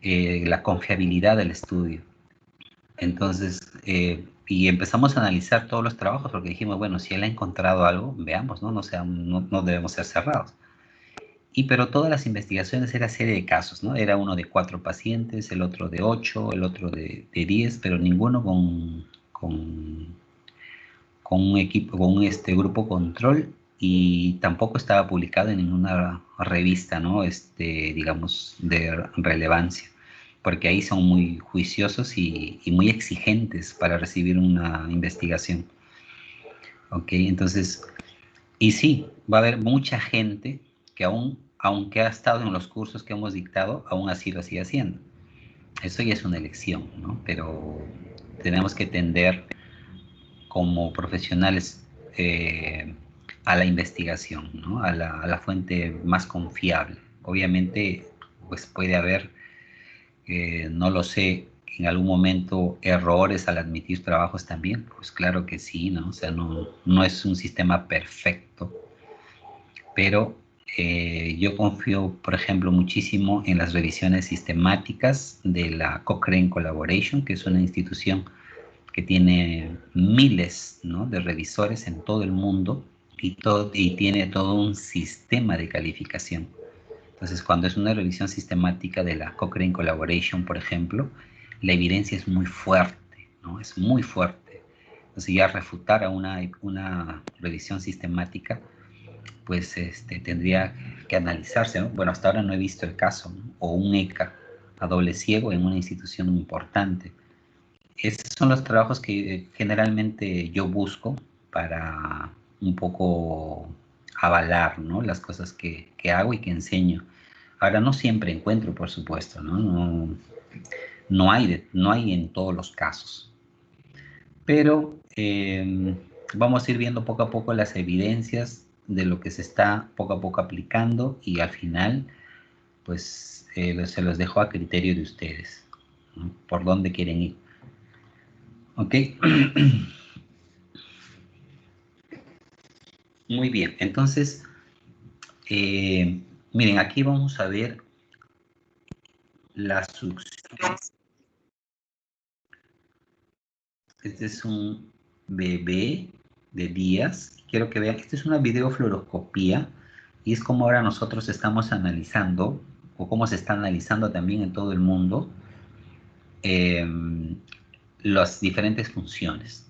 la confiabilidad del estudio. Entonces, y empezamos a analizar todos los trabajos porque dijimos, bueno, si él ha encontrado algo, veamos, ¿no? No debemos ser cerrados. Pero todas las investigaciones era serie de casos, ¿no? Era uno de 4 pacientes, el otro de 8, el otro de 10, pero ninguno con un equipo, con un grupo control, y tampoco estaba publicado en ninguna revista, ¿no? Digamos, de relevancia, porque ahí son muy juiciosos y muy exigentes para recibir una investigación. ¿Ok? Entonces, y sí, va a haber mucha gente que aunque ha estado en los cursos que hemos dictado, aún así lo sigue haciendo. Eso ya es una elección, ¿no? Pero tenemos que tender como profesionales a la investigación, ¿no? A la fuente más confiable. Obviamente, pues puede haber, no lo sé, en algún momento errores al admitir trabajos también. Pues claro que sí, ¿no? O sea, no es un sistema perfecto, pero yo confío, por ejemplo, muchísimo en las revisiones sistemáticas de la Cochrane Collaboration, que es una institución que tiene miles, ¿no?, de revisores en todo el mundo y tiene todo un sistema de calificación. Entonces, cuando es una revisión sistemática de la Cochrane Collaboration, por ejemplo, la evidencia es muy fuerte, ¿no? Es muy fuerte. Entonces, ya refutar a una revisión sistemática, pues tendría que analizarse, ¿no? Bueno, hasta ahora no he visto el caso, ¿no? O un ECA a doble ciego en una institución importante. Esos son los trabajos que generalmente yo busco para un poco avalar, ¿no?, las cosas que hago y que enseño. Ahora, no siempre encuentro, por supuesto, ¿no? No hay en todos los casos. Pero vamos a ir viendo poco a poco las evidencias de lo que se está poco a poco aplicando, y al final, pues se los dejo a criterio de ustedes, ¿no?, por dónde quieren ir. ¿Ok? Muy bien, entonces, miren, aquí vamos a ver la succión. Este es un bebé de días. Quiero que vean, esta es una videofluoroscopía, y es como ahora nosotros estamos analizando, o cómo se está analizando también en todo el mundo, las diferentes funciones.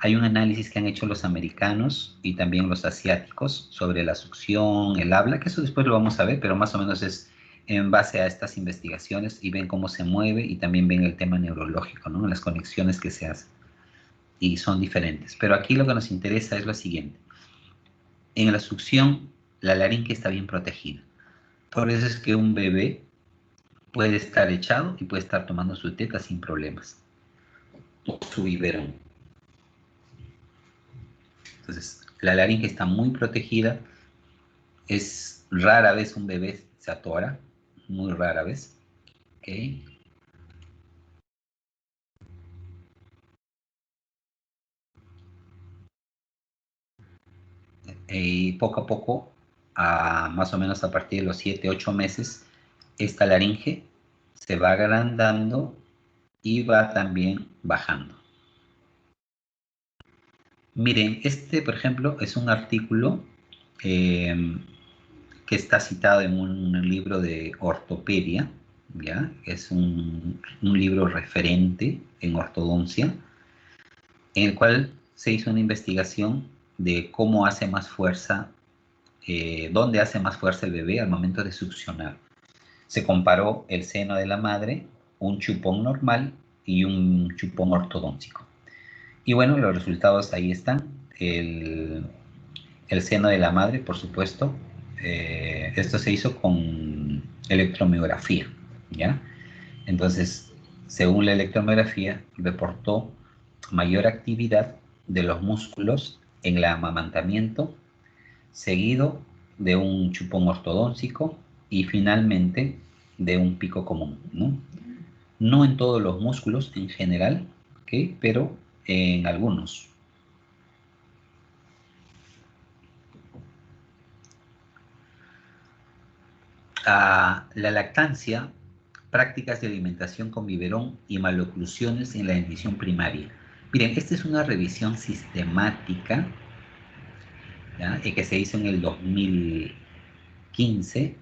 Hay un análisis que han hecho los americanos y también los asiáticos sobre la succión, el habla, que eso después lo vamos a ver, pero más o menos es en base a estas investigaciones, y ven cómo se mueve y también ven el tema neurológico, ¿no?, las conexiones que se hacen, y son diferentes. Pero aquí lo que nos interesa es lo siguiente. En la succión, la laringe está bien protegida. Por eso es que un bebé puede estar echado y puede estar tomando su teta sin problemas, o su biberón. Entonces, la laringe está muy protegida. Es rara vez un bebé se atora, muy rara vez. ¿Okay? Y poco a poco, más o menos a partir de los 7, 8 meses, esta laringe se va agrandando y va también bajando. Miren, por ejemplo, es un artículo que está citado en un libro de ortopedia, ¿ya? Es un libro referente en ortodoncia, en el cual se hizo una investigación de cómo hace más fuerza, dónde hace más fuerza el bebé al momento de succionar. Se comparó el seno de la madre, un chupón normal y un chupón ortodóntico. Y bueno, los resultados ahí están. El seno de la madre, por supuesto, esto se hizo con electromiografía, ¿ya? Entonces, según la electromiografía, reportó mayor actividad de los músculos en el amamantamiento, seguido de un chupón ortodóntico y finalmente de un pico común, ¿no? No en todos los músculos en general, ¿ok? Pero en algunos. La lactancia, prácticas de alimentación con biberón y maloclusiones en la dentición primaria. Miren, esta es una revisión sistemática, ¿ya? Que se hizo en el 2015,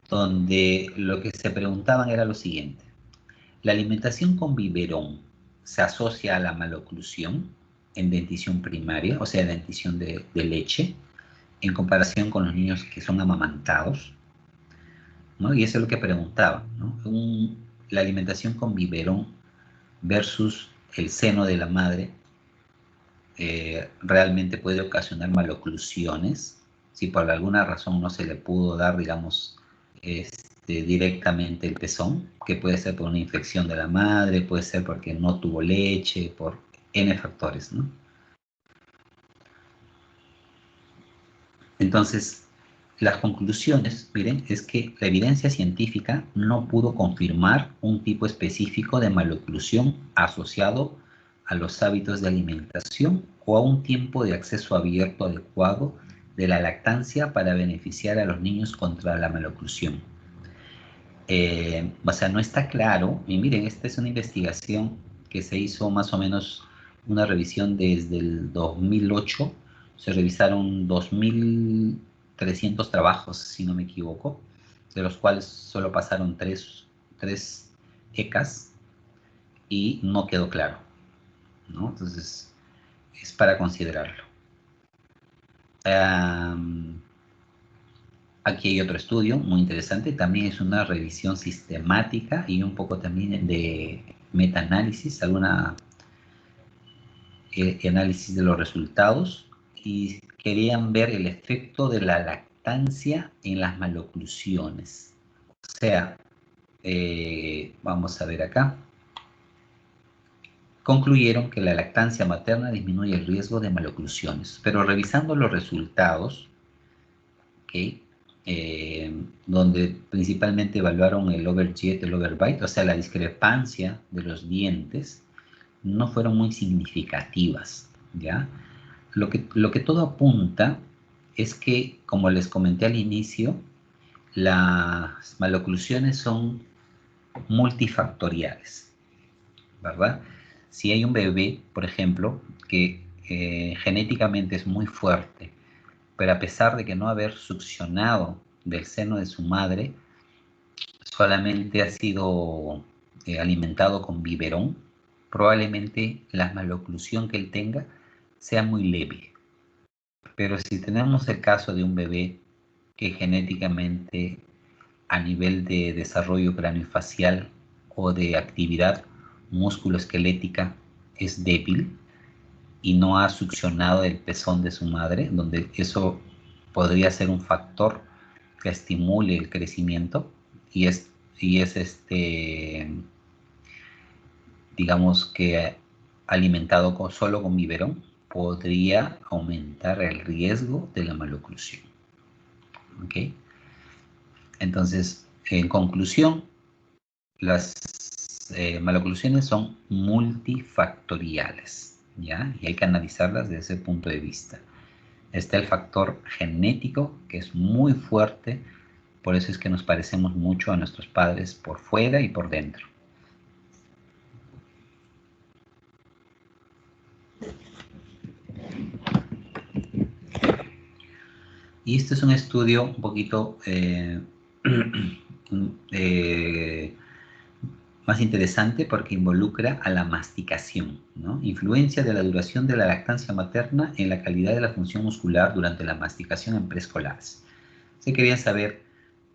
donde lo que se preguntaban era lo siguiente. ¿La alimentación con biberón se asocia a la maloclusión en dentición primaria, o sea, dentición de leche, en comparación con los niños que son amamantados? ¿No? Y eso es lo que preguntaba, ¿no? La alimentación con biberón versus el seno de la madre realmente puede ocasionar maloclusiones. Si por alguna razón no se le pudo dar, digamos, directamente el pezón, que puede ser por una infección de la madre, puede ser porque no tuvo leche, por N factores, ¿no? Entonces, las conclusiones, miren, es que la evidencia científica no pudo confirmar un tipo específico de maloclusión asociado a los hábitos de alimentación o a un tiempo de acceso abierto adecuado de la lactancia para beneficiar a los niños contra la maloclusión. O sea, no está claro, y miren, esta es una investigación que se hizo más o menos una revisión desde el 2008, se revisaron 2.300 trabajos, si no me equivoco, de los cuales solo pasaron tres ECAs y no quedó claro, ¿no? Entonces, es para considerarlo. Aquí hay otro estudio muy interesante, también es una revisión sistemática y un poco también de metaanálisis, alguna análisis de los resultados, y querían ver el efecto de la lactancia en las maloclusiones. O sea, vamos a ver acá. Concluyeron que la lactancia materna disminuye el riesgo de maloclusiones, pero revisando los resultados, ¿okay? Donde principalmente evaluaron el overjet, el overbite, o sea, la discrepancia de los dientes, no fueron muy significativas, ¿ya? Lo que todo apunta es que, como les comenté al inicio, las maloclusiones son multifactoriales, ¿verdad? Si hay un bebé, por ejemplo, que genéticamente es muy fuerte, pero a pesar de que no haber succionado del seno de su madre, solamente ha sido alimentado con biberón, probablemente la maloclusión que él tenga sea muy leve. Pero si tenemos el caso de un bebé que genéticamente a nivel de desarrollo craniofacial o de actividad musculoesquelética es débil, y no ha succionado el pezón de su madre, donde eso podría ser un factor que estimule el crecimiento, y es digamos que alimentado solo con biberón, podría aumentar el riesgo de la maloclusión. ¿Ok? Entonces, en conclusión, las maloclusiones son multifactoriales, ¿ya? Y hay que analizarlas desde ese punto de vista. Está el factor genético, que es muy fuerte, por eso es que nos parecemos mucho a nuestros padres por fuera y por dentro. Y este es un estudio un poquito más interesante porque involucra a la masticación, ¿no? Influencia de la duración de la lactancia materna en la calidad de la función muscular durante la masticación en preescolares. Se querían saber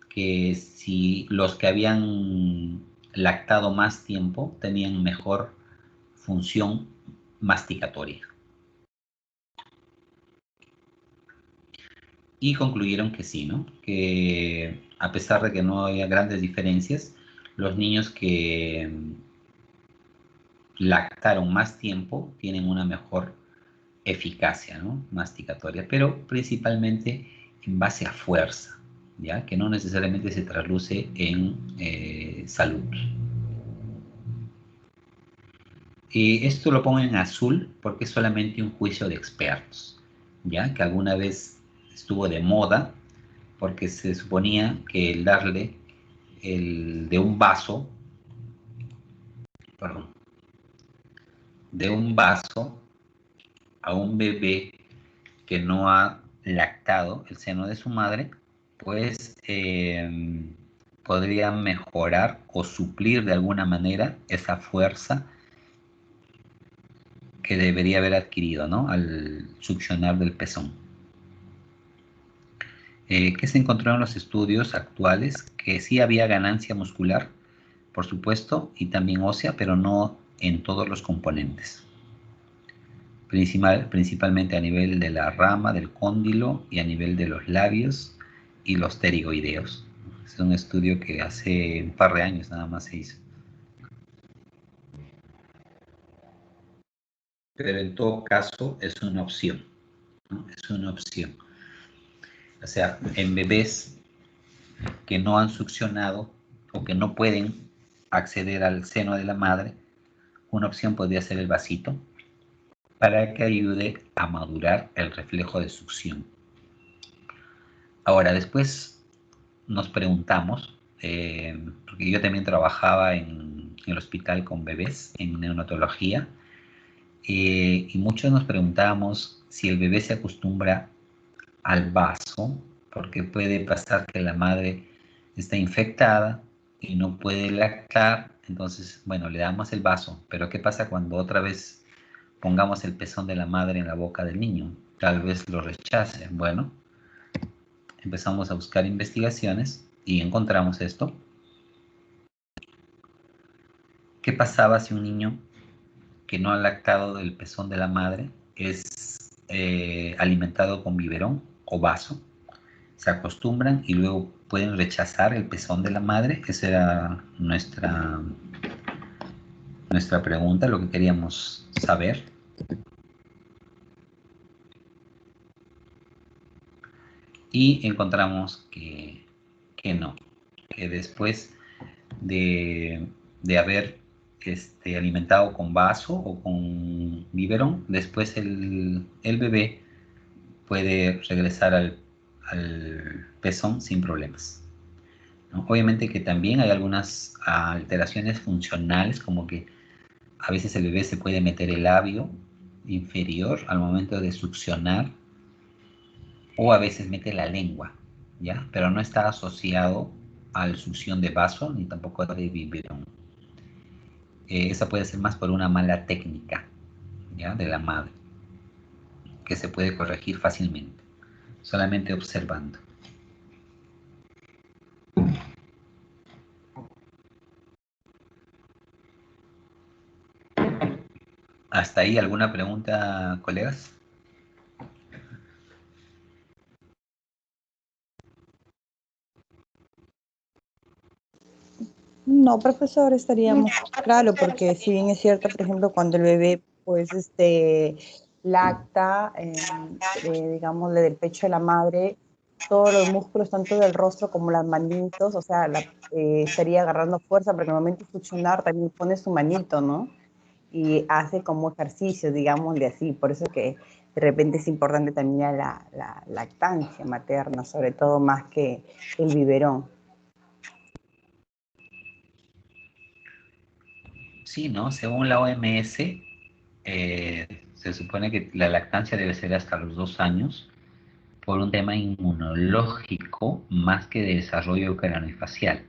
que si los que habían lactado más tiempo tenían mejor función masticatoria. Y concluyeron que sí, ¿no? Que a pesar de que no había grandes diferencias, los niños que lactaron más tiempo tienen una mejor eficacia, ¿no? Masticatoria, pero principalmente en base a fuerza, ¿ya? Que no necesariamente se trasluce en salud. Y esto lo pongo en azul porque es solamente un juicio de expertos, ¿ya? Que alguna vez estuvo de moda porque se suponía que el darle de un vaso, perdón, de un vaso a un bebé que no ha lactado el seno de su madre, pues podría mejorar o suplir de alguna manera esa fuerza que debería haber adquirido, ¿no? Al succionar del pezón. ¿Qué se encontró en los estudios actuales? Que sí había ganancia muscular, por supuesto, y también ósea, pero no en todos los componentes. Principalmente a nivel de la rama, del cóndilo y a nivel de los labios y los pterigoideos. Es un estudio que hace un par de años nada más se hizo. Pero en todo caso es una opción, ¿no? Es una opción. O sea, en bebés que no han succionado o que no pueden acceder al seno de la madre, una opción podría ser el vasito para que ayude a madurar el reflejo de succión. Ahora, después nos preguntamos, porque yo también trabajaba en el hospital con bebés, en neonatología, y muchos nos preguntábamos si el bebé se acostumbra al vaso, porque puede pasar que la madre está infectada y no puede lactar, entonces, bueno, le damos el vaso, pero ¿qué pasa cuando otra vez pongamos el pezón de la madre en la boca del niño? Tal vez lo rechace. Bueno, empezamos a buscar investigaciones y encontramos esto. ¿Qué pasaba si un niño que no ha lactado del pezón de la madre es alimentado con biberón o vaso? Se acostumbran y luego pueden rechazar el pezón de la madre. Esa era nuestra pregunta, lo que queríamos saber. Y encontramos que no, que después de haber alimentado con vaso o con biberón, después el bebé puede regresar al pezón sin problemas, ¿no? Obviamente que también hay algunas alteraciones funcionales, como que a veces el bebé se puede meter el labio inferior al momento de succionar, o a veces mete la lengua, ¿ya? Pero no está asociado a la succión de vaso ni tampoco de biberón. Esa puede ser más por una mala técnica, ¿ya? De la madre, que se puede corregir fácilmente, solamente observando. ¿Hasta ahí alguna pregunta, colegas? No, profesor, estaríamos claro, porque si bien es cierto, por ejemplo, cuando el bebé, pues, lacta, digámosle, del pecho de la madre, todos los músculos, tanto del rostro como las manitos, o sea, estaría agarrando fuerza, porque en el momento de succionar también pone su manito, ¿no? Y hace como ejercicio, digámosle así, por eso que de repente es importante también la lactancia materna, sobre todo más que el biberón. Sí, ¿no? Según la OMS, se supone que la lactancia debe ser hasta los 2 años por un tema inmunológico más que de desarrollo craneofacial.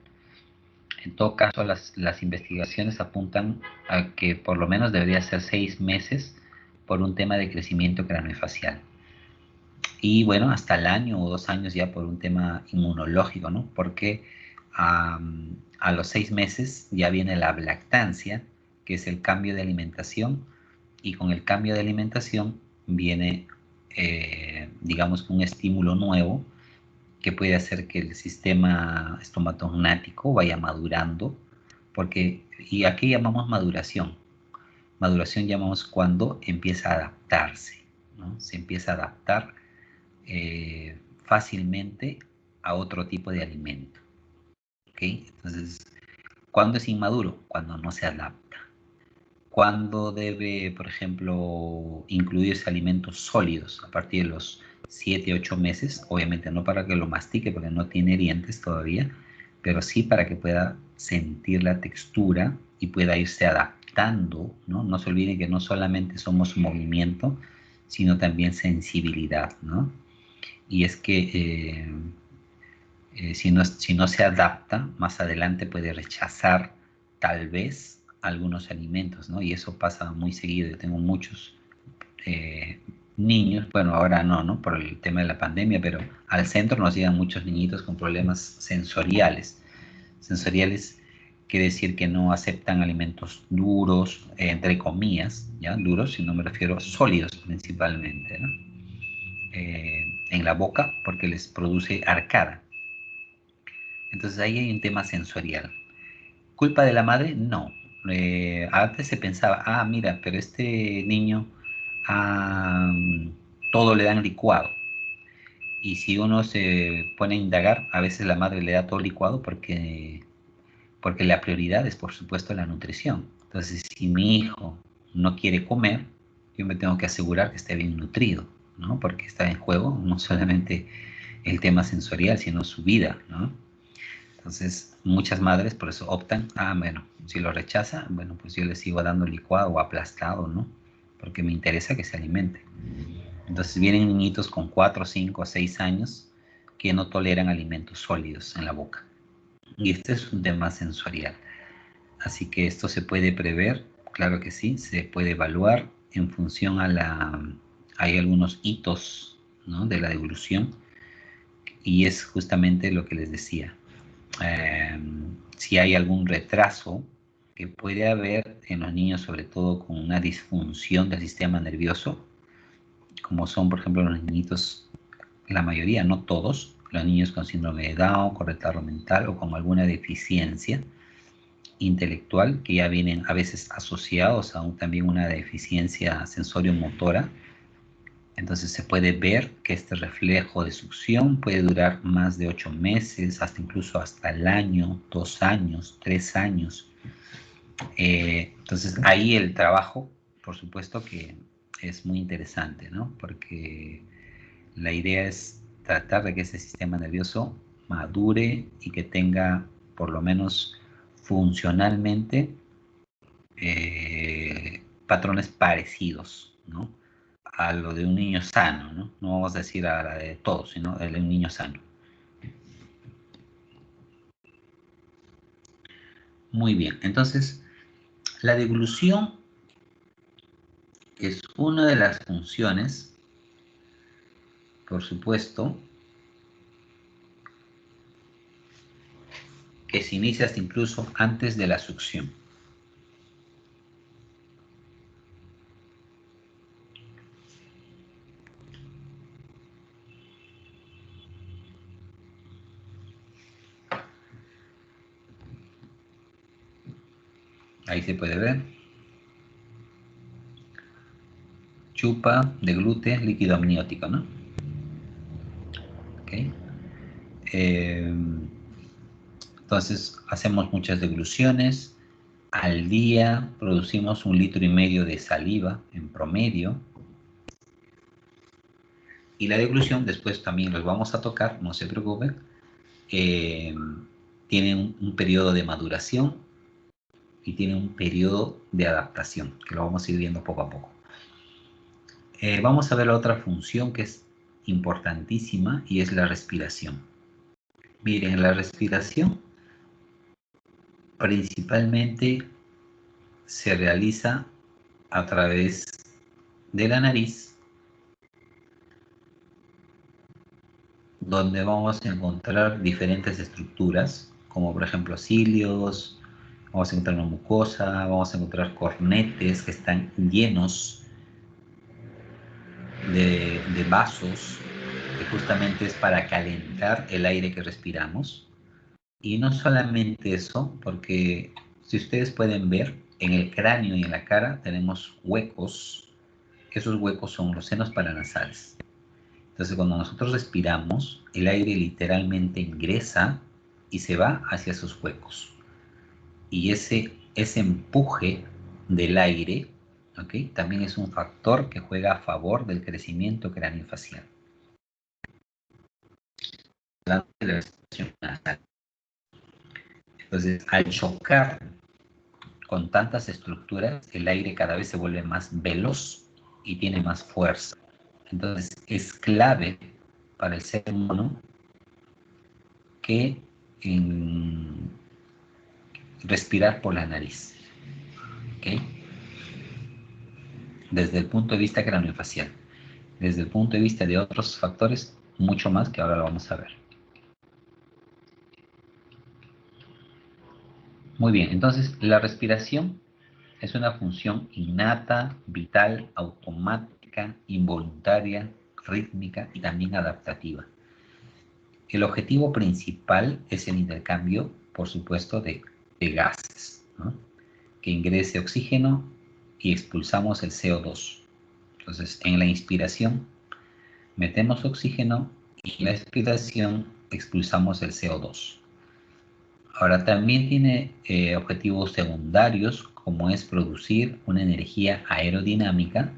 En todo caso, las investigaciones apuntan a que por lo menos debería ser 6 meses por un tema de crecimiento craneofacial. Y bueno, hasta el año o 2 años ya por un tema inmunológico, ¿no? Porque a los 6 meses ya viene la lactancia, que es el cambio de alimentación, y con el cambio de alimentación viene, digamos, un estímulo nuevo que puede hacer que el sistema estomatognático vaya madurando, y aquí llamamos maduración. Maduración llamamos cuando empieza a adaptarse, ¿no? Se empieza a adaptar fácilmente a otro tipo de alimento. ¿Ok? Entonces, ¿cuándo es inmaduro? Cuando no se adapta. ¿Cuándo debe, por ejemplo, incluirse alimentos sólidos? A partir de los 7, 8 meses, obviamente no para que lo mastique porque no tiene dientes todavía, pero sí para que pueda sentir la textura y pueda irse adaptando, ¿no? No se olviden que no solamente somos movimiento, sino también sensibilidad, ¿no? Y es que si no se adapta, más adelante puede rechazar tal vez algunos alimentos, ¿no? Y eso pasa muy seguido. Yo tengo muchos niños, bueno, ahora no, ¿no? Por el tema de la pandemia, pero al centro nos llegan muchos niñitos con problemas sensoriales. Sensoriales quiere decir que no aceptan alimentos duros, entre comillas, ¿ya? Duros, si no me refiero a sólidos principalmente, ¿no? En la boca porque les produce arcada. Entonces ahí hay un tema sensorial. ¿Culpa de la madre? No. Antes se pensaba, mira, pero este niño todo le dan licuado. Y si uno se pone a indagar, a veces la madre le da todo licuado porque la prioridad es, por supuesto, la nutrición. Entonces, si mi hijo no quiere comer, yo me tengo que asegurar que esté bien nutrido, ¿no? Porque está en juego no solamente el tema sensorial, sino su vida, ¿no? Entonces, muchas madres por eso optan, bueno, si lo rechaza, bueno, pues yo le sigo dando licuado o aplastado, ¿no? Porque me interesa que se alimente. Entonces vienen niñitos con 4, 5, 6 años que no toleran alimentos sólidos en la boca. Y este es un tema sensorial. Así que esto se puede prever, claro que sí, se puede evaluar en función a hay algunos hitos, ¿no? De la devolución. Y es justamente lo que les decía. Si hay algún retraso que puede haber en los niños, sobre todo con una disfunción del sistema nervioso, como son, por ejemplo, los niñitos, la mayoría, no todos, los niños con síndrome de Down, con retardo mental o con alguna deficiencia intelectual, que ya vienen a veces asociados a también una deficiencia sensorio-motora. Entonces se puede ver que este reflejo de succión puede durar más de 8 meses, incluso hasta el año, 2 años, 3 años. Entonces ahí el trabajo, por supuesto que es muy interesante, ¿no? Porque la idea es tratar de que ese sistema nervioso madure y que tenga, por lo menos funcionalmente, patrones parecidos, ¿no? A lo de un niño sano, ¿no? No vamos a decir a la de todos, sino a la de un niño sano. Muy bien, entonces la deglución es una de las funciones, por supuesto, que se inicia hasta incluso antes de la succión. Ahí se puede ver. Chupa, deglute, líquido amniótico, ¿no? Okay. Entonces, hacemos muchas degluciones. Al día producimos 1,5 litros de saliva en promedio. Y la deglución, después también los vamos a tocar, no se preocupen. Tiene un periodo de maduración y tiene un periodo de adaptación, que lo vamos a ir viendo poco a poco. Vamos a ver la otra función que es importantísima y es la respiración. Miren, la respiración principalmente se realiza a través de la nariz, donde vamos a encontrar diferentes estructuras, como por ejemplo cilios, vamos a encontrar una mucosa, vamos a encontrar cornetes que están llenos de vasos, que justamente es para calentar el aire que respiramos. Y no solamente eso, porque si ustedes pueden ver, en el cráneo y en la cara tenemos huecos. Esos huecos son los senos paranasales. Entonces, cuando nosotros respiramos, el aire literalmente ingresa y se va hacia sus huecos. Y ese empuje del aire, ¿ok?, también es un factor que juega a favor del crecimiento craneofacial. Entonces, al chocar con tantas estructuras, el aire cada vez se vuelve más veloz y tiene más fuerza. Entonces, es clave para el ser humano que respirar por la nariz, ¿ok? Desde el punto de vista craneofacial. Desde el punto de vista de otros factores, mucho más, que ahora lo vamos a ver. Muy bien, entonces la respiración es una función innata, vital, automática, involuntaria, rítmica y también adaptativa. El objetivo principal es el intercambio, por supuesto, de gases, ¿no?, que ingrese oxígeno y expulsamos el CO2. Entonces, en la inspiración metemos oxígeno y en la expiración expulsamos el CO2. Ahora, también tiene objetivos secundarios, como es producir una energía aerodinámica,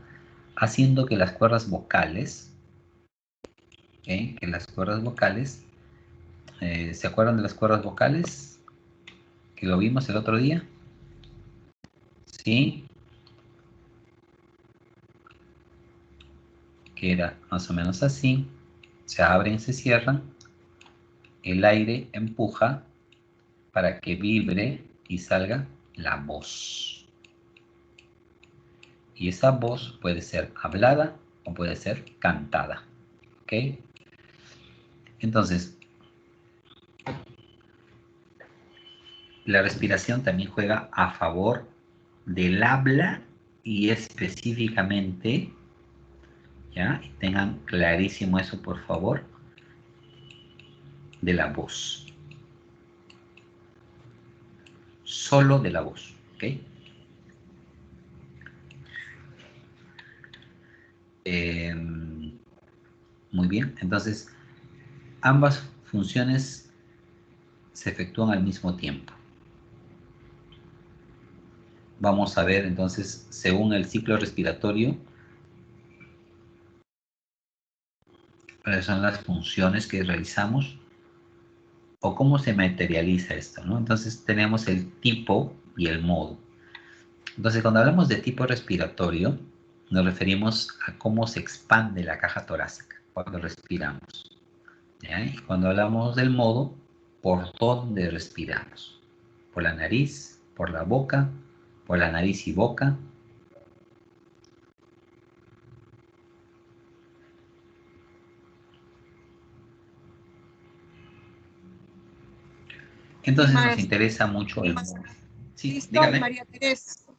haciendo que las cuerdas vocales, ¿okay?, ¿se acuerdan de las cuerdas vocales? Que lo vimos el otro día. ¿Sí? Que era más o menos así. Se abren, se cierran. El aire empuja para que vibre y salga la voz. Y esa voz puede ser hablada o puede ser cantada. ¿Ok? Entonces, la respiración también juega a favor del habla y específicamente, ¿ya?, tengan clarísimo eso, por favor, de la voz. Solo de la voz, ¿ok? Muy bien, entonces ambas funciones se efectúan al mismo tiempo. Vamos a ver entonces, según el ciclo respiratorio, cuáles son las funciones que realizamos o cómo se materializa esto, ¿no? Entonces tenemos el tipo y el modo. Entonces, cuando hablamos de tipo respiratorio, nos referimos a cómo se expande la caja torácica cuando respiramos, ¿ya? Y cuando hablamos del modo, por dónde respiramos. Por la nariz, por la boca, por la nariz y boca. Entonces nos interesa mucho el modo. Sí, Listo, dígame. María Teresa.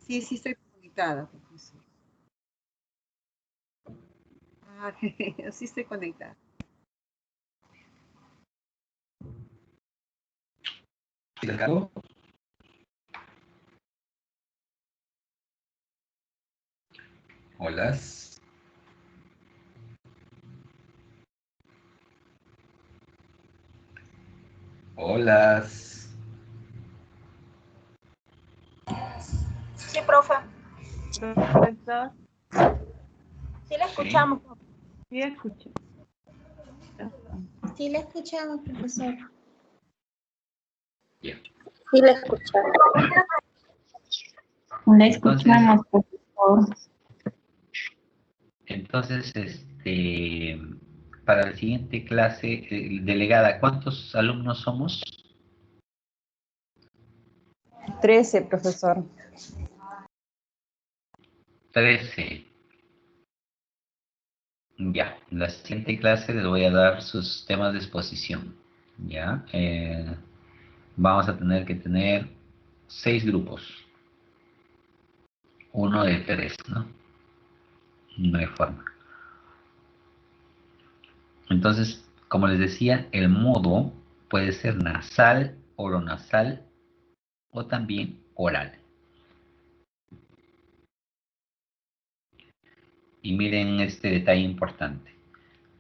Sí, sí estoy conectada, profesor. Ah, sí estoy conectada. Hola. Hola. Sí, profe. Profesor, Sí le escuchamos. sí escucho. Sí, le escuchamos, profesor. Bien. Sí le escuchamos. Le escuchamos, profesor. Entonces, para la siguiente clase, delegada, ¿cuántos alumnos somos? 13, profesor. 13. Ya, en la siguiente clase les voy a dar sus temas de exposición. Ya, vamos a tener que tener 6 grupos. Uno de 3, ¿no? No hay forma. Entonces, como les decía, el modo puede ser nasal, oronasal o también oral. Y miren este detalle importante.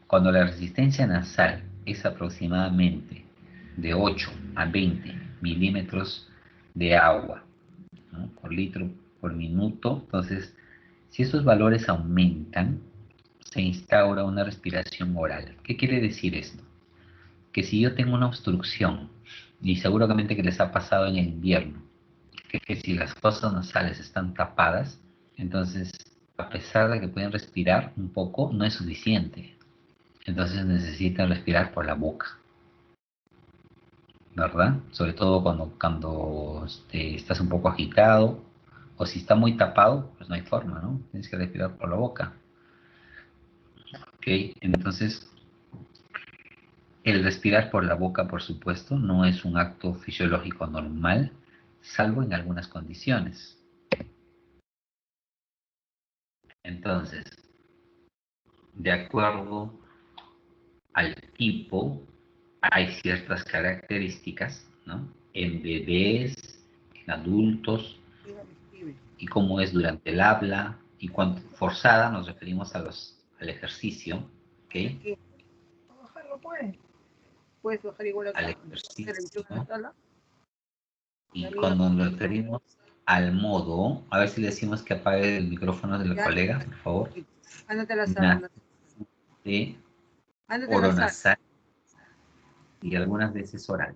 Cuando la resistencia nasal es aproximadamente de 8 a 20 milímetros de agua, ¿no?, por litro por minuto, entonces, si esos valores aumentan, se instaura una respiración oral. ¿Qué quiere decir esto? Que si yo tengo una obstrucción, y seguramente que les ha pasado en el invierno, que si las fosas nasales están tapadas, entonces, a pesar de que pueden respirar un poco, no es suficiente. Entonces necesitan respirar por la boca, ¿verdad? Sobre todo cuando estás un poco agitado, o si está muy tapado, pues no hay forma, ¿no? Tienes que respirar por la boca. ¿Ok? Entonces, el respirar por la boca, por supuesto, no es un acto fisiológico normal, salvo en algunas condiciones. Entonces, de acuerdo al tipo, hay ciertas características, ¿no?, en bebés, en adultos, y cómo es durante el habla, y cuando forzada nos referimos al ejercicio, ¿ok? Bajarlo, pues. Puedes bajar igual acá. Al ejercicio, ¿No? y cuando nos referimos al modo, a ver si le decimos que apague el micrófono del colega, por favor. Ándate a la sala. De Ándate a la oronasal sala. y algunas veces oral.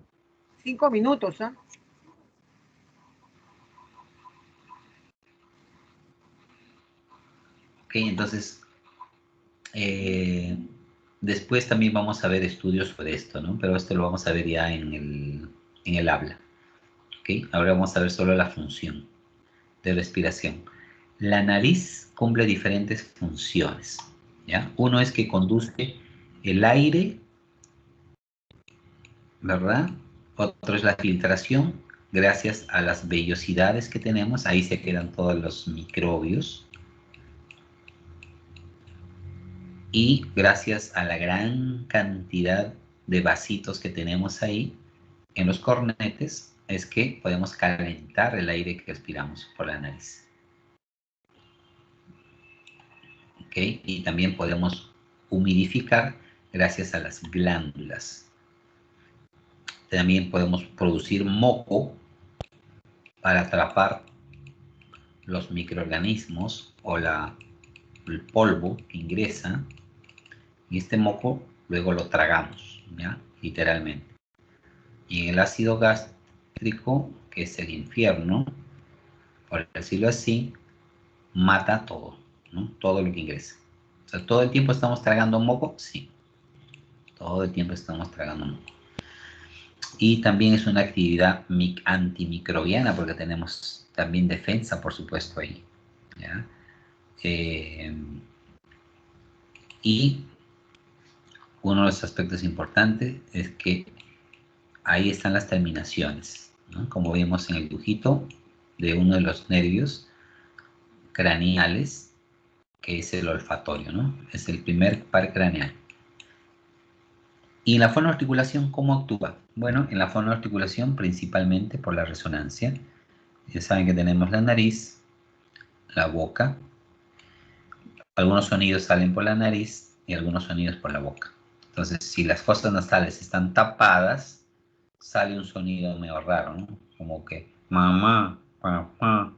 5 minutos, ¿ah? Ok, entonces, después también vamos a ver estudios sobre esto, ¿no? Pero esto lo vamos a ver ya en el habla. ¿Ok? Ahora vamos a ver solo la función de respiración. La nariz cumple diferentes funciones, ¿ya? Uno es que conduce el aire, ¿verdad? Otro es la filtración, gracias a las vellosidades que tenemos, ahí se quedan todos los microbios. Y gracias a la gran cantidad de vasitos que tenemos ahí en los cornetes, es que podemos calentar el aire que respiramos por la nariz. ¿Ok? Y también podemos humidificar gracias a las glándulas. También podemos producir moco para atrapar los microorganismos o el polvo que ingresa, y este moco luego lo tragamos, ¿ya? Literalmente. Y en el ácido gástrico, que es el infierno, por decirlo así, mata todo, ¿no? Todo lo que ingresa. O sea, ¿todo el tiempo estamos tragando moco? Sí. Todo el tiempo estamos tragando moco. Y también es una actividad antimicrobiana, porque tenemos también defensa, por supuesto, ahí, ¿ya? Y uno de los aspectos importantes es que ahí están las terminaciones, ¿no? Como vemos en el dibujito de uno de los nervios craneales, que es el olfatorio, ¿no? Es el primer par craneal. ¿Y en la fonoarticulación cómo actúa? Bueno, en la fonoarticulación principalmente por la resonancia. Ya saben que tenemos la nariz, la boca. Algunos sonidos salen por la nariz y algunos sonidos por la boca. Entonces, si las fosas nasales están tapadas, sale un sonido medio raro, ¿no? Como que mamá, papá,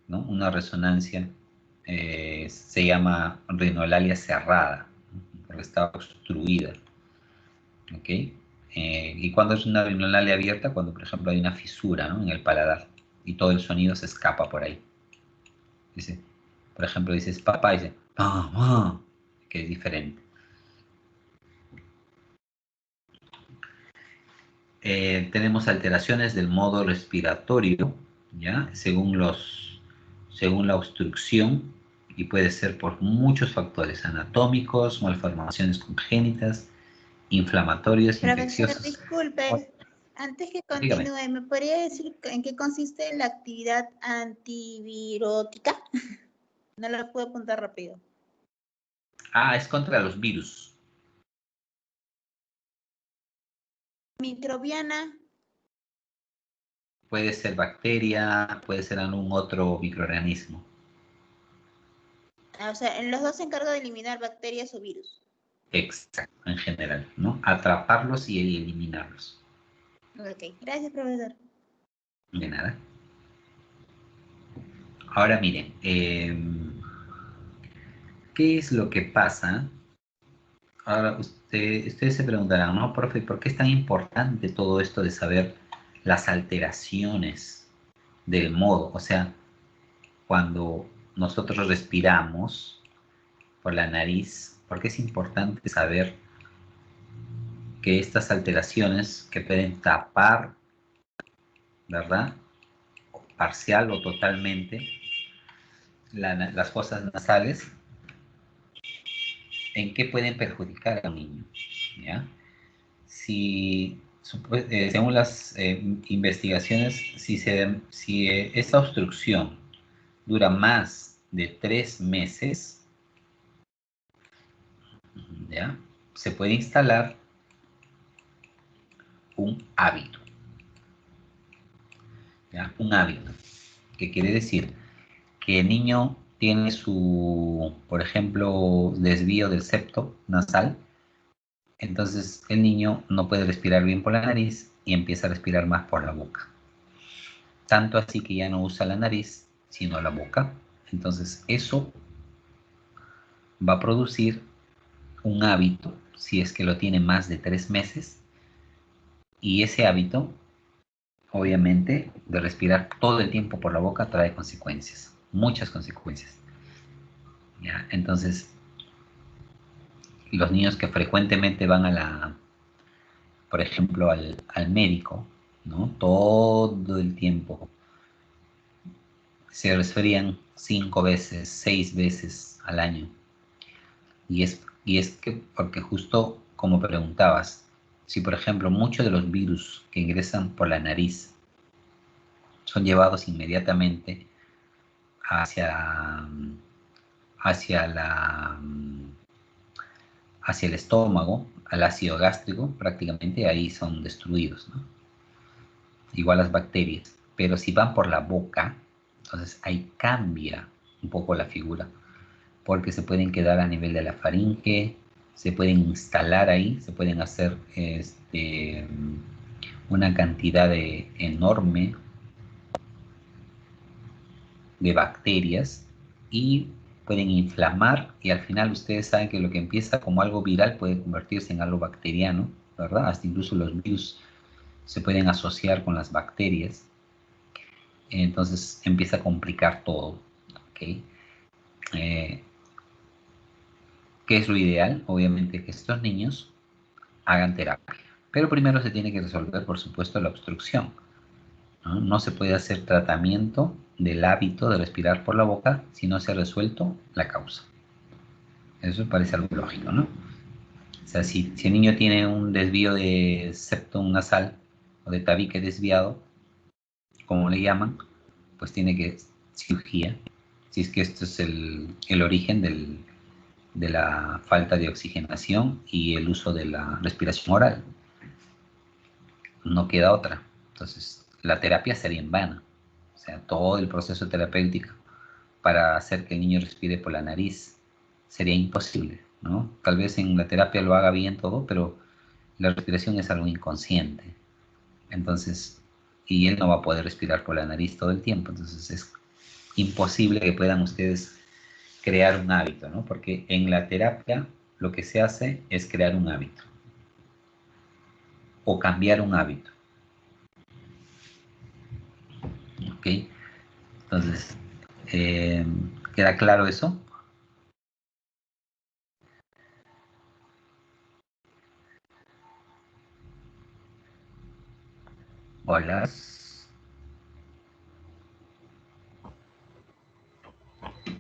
¿no? Una resonancia se llama rinolalia cerrada, ¿no? Porque está obstruida. ¿Ok? Y cuando es una rinolalia abierta, cuando por ejemplo hay una fisura, ¿no?, en el paladar y todo el sonido se escapa por ahí. Dice, por ejemplo, dices papá y dice mamá, que es diferente. Tenemos alteraciones del modo respiratorio, ¿ya? Según la obstrucción, y puede ser por muchos factores anatómicos, malformaciones congénitas, inflamatorios, Profesor, infecciosos. disculpe, antes que Dígame. continúe, ¿me podría decir en qué consiste la actividad antivirótica? No la puedo apuntar rápido. Es contra los virus. Microbiana. Puede ser bacteria, puede ser algún otro microorganismo. O sea, en los dos se encarga de eliminar bacterias o virus. Exacto, en general, ¿no? Atraparlos y eliminarlos. Ok, gracias, profesor. De nada. Ahora miren, ¿qué es lo que pasa? Ahora ustedes se preguntarán, ¿no, profe, por qué es tan importante todo esto de saber las alteraciones del modo? O sea, cuando nosotros respiramos por la nariz, ¿por qué es importante saber que estas alteraciones que pueden tapar, ¿verdad? Parcial o totalmente las fosas nasales, ¿en qué pueden perjudicar a un niño? ¿Ya? Según las investigaciones, si esta obstrucción dura más de 3 meses, ¿ya? Se puede instalar un hábito, ¿ya? Un hábito, que quiere decir que el niño tiene su, por ejemplo, desvío del septo nasal, entonces el niño no puede respirar bien por la nariz y empieza a respirar más por la boca. Tanto así que ya no usa la nariz, sino la boca. Entonces eso va a producir un hábito, si es que lo tiene más de 3 meses, y ese hábito, obviamente, de respirar todo el tiempo por la boca trae consecuencias, muchas consecuencias. ¿Ya? Entonces, los niños que frecuentemente van por ejemplo, al médico, ¿no? Todo el tiempo se resfrían 5 veces, 6 veces al año. Y es que, porque justo como preguntabas, si por ejemplo muchos de los virus que ingresan por la nariz son llevados inmediatamente hacia, hacia, la, hacia el estómago, al ácido gástrico, prácticamente ahí son destruidos, ¿no? Igual las bacterias. Pero si van por la boca, entonces ahí cambia un poco la figura, porque se pueden quedar a nivel de la faringe, se pueden instalar ahí, se pueden hacer una cantidad enorme de bacterias y pueden inflamar, y al final ustedes saben que lo que empieza como algo viral puede convertirse en algo bacteriano, ¿verdad? Hasta incluso los virus se pueden asociar con las bacterias, entonces empieza a complicar todo, ¿ok? ¿Qué es lo ideal? Obviamente que estos niños hagan terapia, pero primero se tiene que resolver, por supuesto, la obstrucción, ¿no? No se puede hacer tratamiento del hábito de respirar por la boca si no se ha resuelto la causa. Eso parece algo lógico, ¿no? O sea, si el niño tiene un desvío de septum nasal o de tabique desviado, como le llaman, pues tiene que cirugía, si es que esto es el origen de la falta de oxigenación y el uso de la respiración oral. No queda otra. Entonces, la terapia sería en vano. O sea, todo el proceso terapéutico para hacer que el niño respire por la nariz sería imposible, ¿no? Tal vez en la terapia lo haga bien todo, pero la respiración es algo inconsciente. Entonces, y él no va a poder respirar por la nariz todo el tiempo. Entonces, es imposible que puedan ustedes crear un hábito, ¿no? Porque en la terapia lo que se hace es crear un hábito o cambiar un hábito, ¿ok? Entonces, ¿queda claro eso? Hola.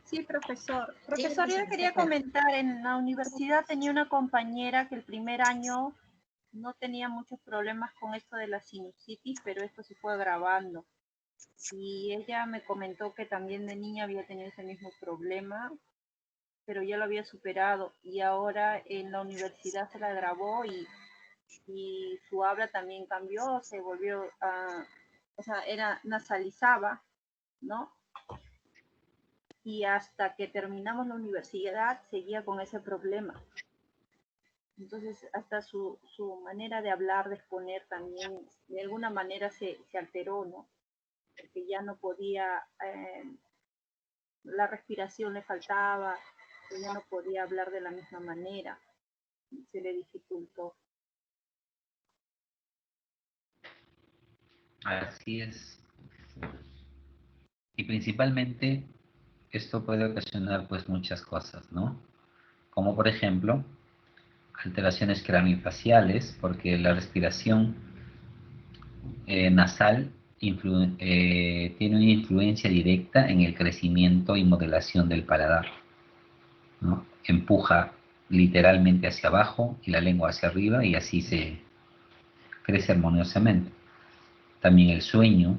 Sí, profesor. Sí, Profesor, yo profesor, quería está claro. comentar, en la universidad tenía una compañera que el primer año no tenía muchos problemas con esto de la sinusitis, pero esto se fue agravando. Y ella me comentó que también de niña había tenido ese mismo problema, pero ya lo había superado. Y ahora en la universidad se la agravó y su habla también cambió, se volvió a, o sea, nasalizaba, ¿no? y hasta que terminamos la universidad seguía con ese problema. Entonces, hasta su manera de hablar, de exponer también, de alguna manera se alteró, ¿no? Porque ya no podía, la respiración le faltaba, ya no podía hablar de la misma manera, se le dificultó. Así es. Y principalmente esto puede ocasionar pues muchas cosas, ¿no? Como por ejemplo, alteraciones craniofaciales, porque la respiración nasal tiene una influencia directa en el crecimiento y modelación del paladar, ¿no? Empuja literalmente hacia abajo y la lengua hacia arriba y así se crece armoniosamente. También el sueño.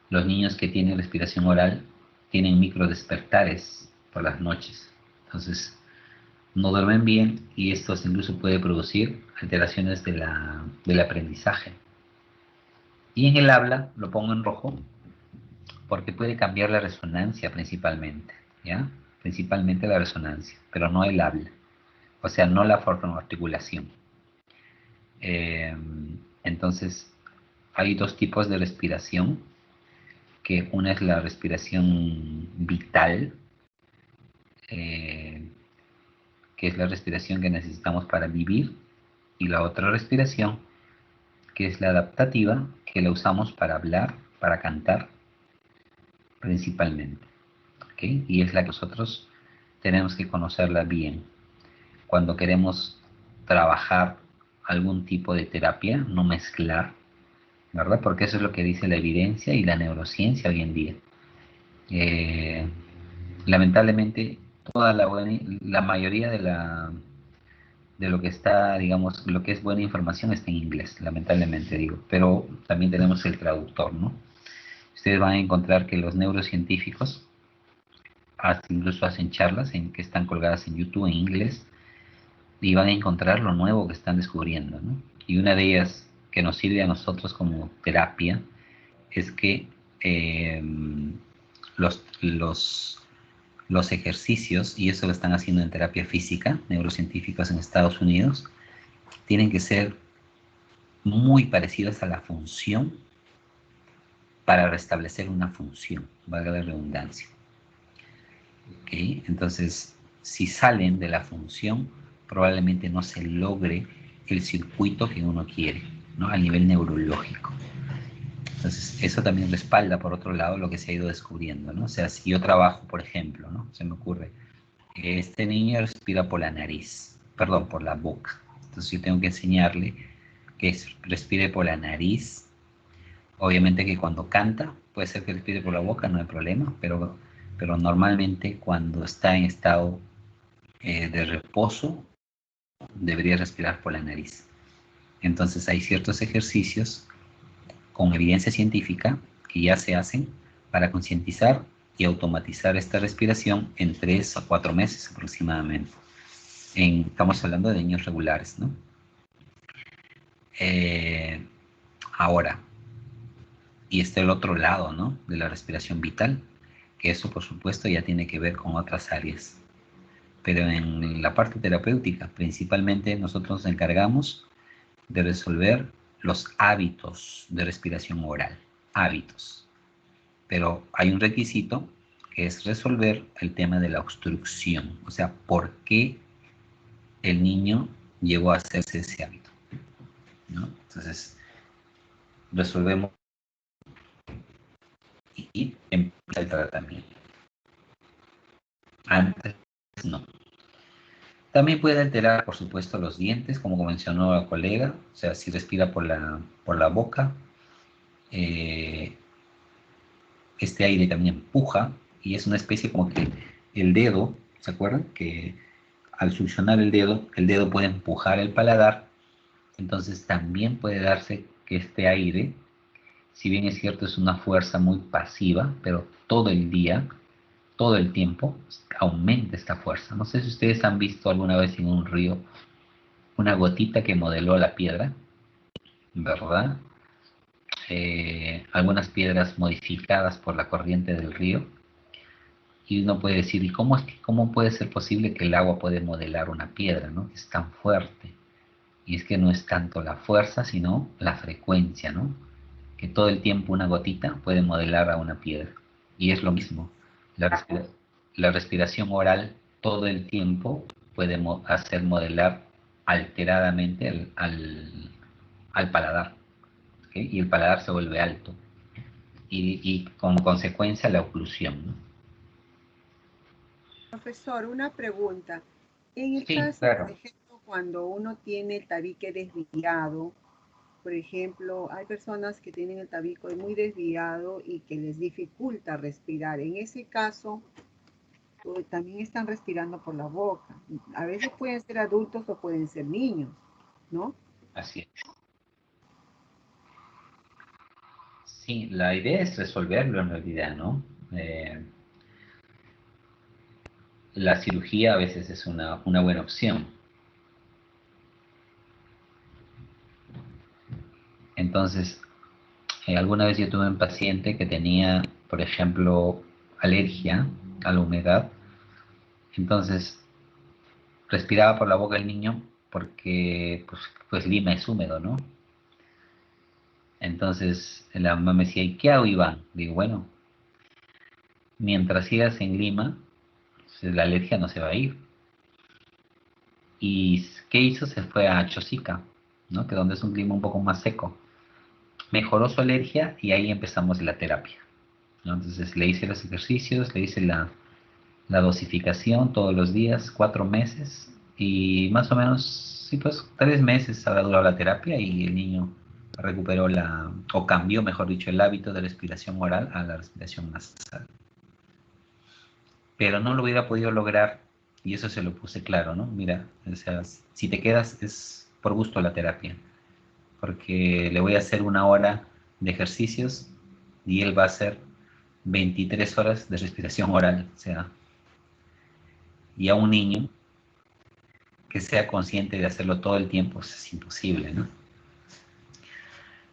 Los niños que tienen respiración oral tienen microdespertares por las noches. Entonces, no duermen bien y esto incluso puede producir alteraciones del aprendizaje. Y en el habla, lo pongo en rojo, porque puede cambiar la resonancia principalmente, ¿ya? Principalmente la resonancia, pero no el habla. O sea, no la articulación. Entonces, hay dos tipos de respiración, que una es la respiración vital, que es la respiración que necesitamos para vivir, y la otra respiración, que es la adaptativa, que la usamos para hablar, para cantar, principalmente. ¿Okay? Y es la que nosotros tenemos que conocerla bien. Cuando queremos trabajar algún tipo de terapia, no mezclar, ¿verdad? Porque eso es lo que dice la evidencia y la neurociencia hoy en día. Lamentablemente, la mayoría de lo que está, digamos, lo que es buena información está en inglés, lamentablemente digo, pero también tenemos el traductor, ¿no? Ustedes van a encontrar que los neurocientíficos incluso hacen charlas que están colgadas en YouTube en inglés y van a encontrar lo nuevo que están descubriendo, ¿no? Y una de ellas que nos sirve a nosotros como terapia es que los ejercicios, y eso lo están haciendo en terapia física, neurocientíficos en Estados Unidos, tienen que ser muy parecidos a la función para restablecer una función, valga la redundancia. ¿Okay? Entonces, si salen de la función, probablemente no se logre el circuito que uno quiere, ¿no? A nivel neurológico. Entonces, eso también respalda, por otro lado, lo que se ha ido descubriendo, ¿no? O sea, si yo trabajo, por ejemplo, ¿no? Se me ocurre, este niño respira por la nariz, perdón, por la boca. Entonces, yo tengo que enseñarle que respire por la nariz. Obviamente que cuando canta, puede ser que respire por la boca, no hay problema, pero normalmente cuando está en estado de reposo, debería respirar por la nariz. Entonces, hay ciertos ejercicios con evidencia científica que ya se hacen para concientizar y automatizar esta respiración en 3 a 4 meses aproximadamente. Estamos hablando de niños regulares, ¿no? Ahora, y está el otro lado, ¿no? De la respiración vital, que eso por supuesto ya tiene que ver con otras áreas. Pero en la parte terapéutica, principalmente nosotros nos encargamos de resolver los hábitos de respiración oral, hábitos. Pero hay un requisito que es resolver el tema de la obstrucción, o sea, ¿por qué el niño llegó a hacerse ese hábito? ¿No? Entonces, resolvemos y empieza el tratamiento. Antes, no. También puede alterar, por supuesto, los dientes, como mencionó la colega, o sea, si respira por la boca, este aire también empuja y es una especie como que el dedo, ¿se acuerdan? Que al succionar el dedo puede empujar el paladar, entonces también puede darse que este aire, si bien es cierto es una fuerza muy pasiva, pero todo el día, todo el tiempo, aumenta esta fuerza. No sé si ustedes han visto alguna vez en un río una gotita que modeló la piedra, ¿verdad? Algunas piedras modificadas por la corriente del río, Y uno puede decir, ¿y cómo puede ser posible que el agua puede modelar una piedra, ¿no? Es tan fuerte. Y es que no es tanto la fuerza, sino la frecuencia, ¿no? Que todo el tiempo una gotita puede modelar a una piedra. Y es lo mismo. La respiración oral todo el tiempo puede hacer modelar alteradamente al paladar. ¿Okay? Y el paladar se vuelve alto. Y con consecuencia la oclusión, ¿no? Profesor, una pregunta. En el Sí, caso, claro. por ejemplo, cuando uno tiene el tabique desviado, por ejemplo, hay personas que tienen el tabique muy desviado y que les dificulta respirar. En ese caso, también están respirando por la boca. A veces pueden ser adultos o pueden ser niños, ¿no? Así es. Sí, la idea es resolverlo en realidad, ¿no? La cirugía a veces es una buena opción. Entonces, alguna vez yo tuve un paciente que tenía, por ejemplo, alergia a la humedad. Entonces, respiraba por la boca el niño porque, pues Lima es húmedo, ¿no? Entonces, la mamá me decía, ¿y qué hago, Iván? Digo, bueno, mientras sigas en Lima, pues, la alergia no se va a ir. ¿Y qué hizo? Se fue a Chosica, ¿no? Que donde es un clima un poco más seco. Mejoró su alergia y ahí empezamos la terapia, ¿no? Entonces le hice los ejercicios, le hice la dosificación todos los días, 4 meses, y más o menos, sí, pues 3 meses habrá durado la terapia y el niño recuperó o cambió, mejor dicho, el hábito de respiración oral a la respiración nasal. Pero no lo hubiera podido lograr, y eso se lo puse claro, ¿no? Mira, o sea, si te quedas es por gusto la terapia, porque le voy a hacer 1 hora de ejercicios y él va a hacer 23 horas de respiración oral, o sea, y a un niño que sea consciente de hacerlo todo el tiempo pues, es imposible, ¿no?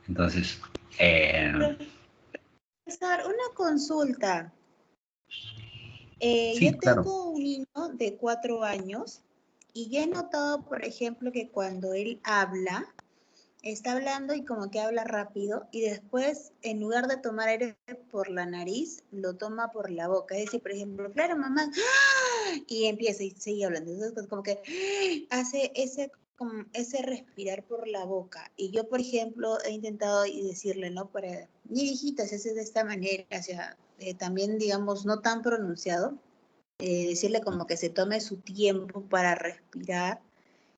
Entonces, Profesor, una consulta. sí, Yo claro. tengo un niño de 4 años y ya he notado, por ejemplo, que cuando él habla, está hablando y como que habla rápido y después, en lugar de tomar aire por la nariz, lo toma por la boca. Es decir, por ejemplo, claro, mamá, y empieza y sigue hablando. Entonces, pues, como que hace como ese respirar por la boca. Y yo, por ejemplo, he intentado decirle, ¿no? Para, mi hijita, se hace de esta manera, o sea, también, digamos, no tan pronunciado, decirle como que se tome su tiempo para respirar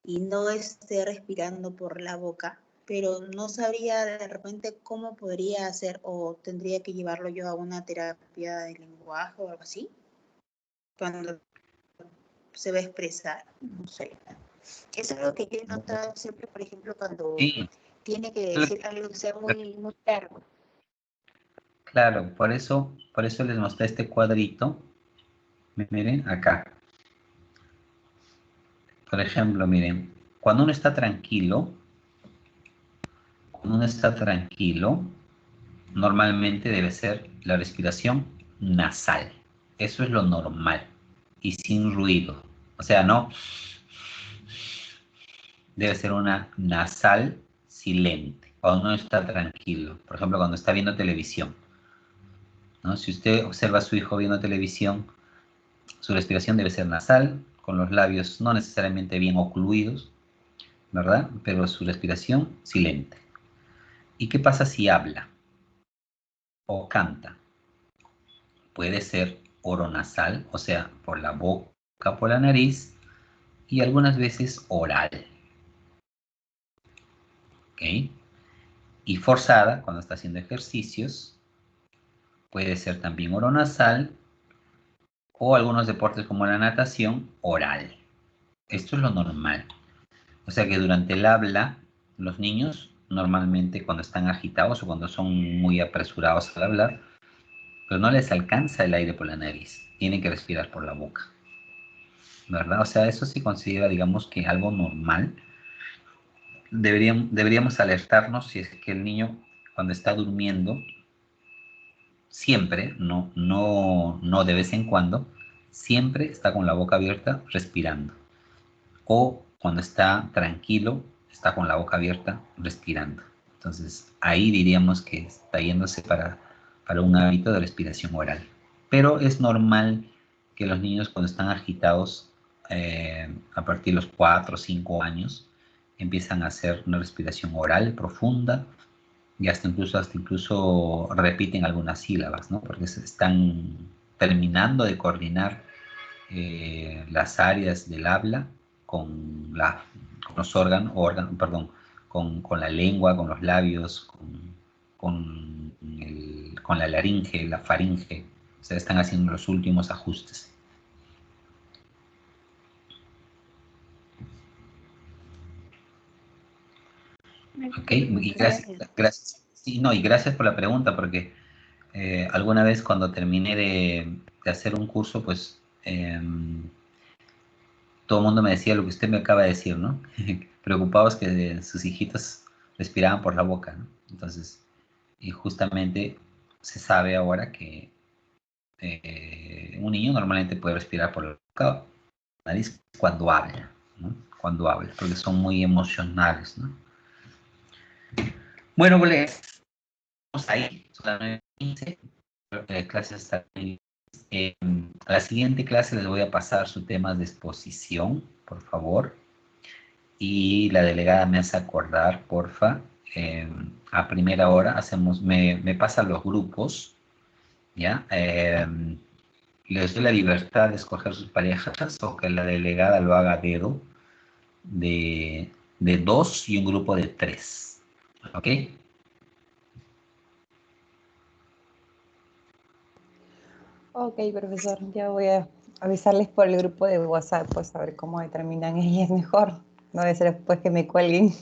y no esté respirando por la boca, pero no sabría de repente cómo podría hacer o tendría que llevarlo yo a una terapia de lenguaje o algo así, cuando se va a expresar, no sé. Es algo que yo he notado siempre, por ejemplo, cuando Sí, tiene que decir algo que sea muy, muy largo. claro, por eso les mostré este cuadrito. Miren, acá. Por ejemplo, miren, cuando uno está tranquilo, normalmente debe ser la respiración nasal. Eso es lo normal y sin ruido. O sea, no debe ser una nasal silente cuando uno está tranquilo. Por ejemplo, cuando está viendo televisión, ¿no? Si usted observa a su hijo viendo televisión, su respiración debe ser nasal, con los labios no necesariamente bien ocluidos, ¿verdad? Pero su respiración silente. ¿Y qué pasa si habla o canta? Puede ser oronasal, o sea, por la boca, por la nariz, y algunas veces oral. ¿Ok? Y forzada, cuando está haciendo ejercicios, puede ser también oronasal, o algunos deportes como la natación, oral. Esto es lo normal. O sea que durante el habla, los niños normalmente cuando están agitados o cuando son muy apresurados al hablar, pero no les alcanza el aire por la nariz, tienen que respirar por la boca, ¿verdad? O sea, eso se considera, digamos, que algo normal. Deberíamos alertarnos si es que el niño cuando está durmiendo siempre, no de vez en cuando, siempre está con la boca abierta respirando. O cuando está tranquilo, está con la boca abierta respirando. Entonces, ahí diríamos que está yéndose para un hábito de respiración oral. Pero es normal que los niños cuando están agitados, a partir de los 4 o 5 años, empiezan a hacer una respiración oral profunda y hasta incluso repiten algunas sílabas, ¿no? Porque se están terminando de coordinar las áreas del habla con los órganos, con la lengua, con los labios, con la laringe, la faringe. O sea, están haciendo los últimos ajustes. Ok, y gracias. Sí, no, y gracias por la pregunta, porque alguna vez cuando terminé de hacer un curso, pues todo el mundo me decía lo que usted me acaba de decir, ¿no? Preocupados que sus hijitos respiraban por la boca, ¿no? Entonces, y justamente se sabe ahora que un niño normalmente puede respirar por la boca, nariz, cuando habla, ¿no? Cuando habla, porque son muy emocionales, ¿no? Bueno, pues ahí, solamente 15 clases hasta ahí. A la siguiente clase les voy a pasar sus temas de exposición, por favor. Y la delegada me hace acordar, porfa, a primera hora me pasan los grupos, ¿ya? Les doy la libertad de escoger sus parejas o que la delegada lo haga a dedo de 2 y un grupo de 3, ¿ok? Ok, profesor, ya voy a avisarles por el grupo de WhatsApp, pues a ver cómo determinan ellas mejor. No debe ser después que me cuelguen.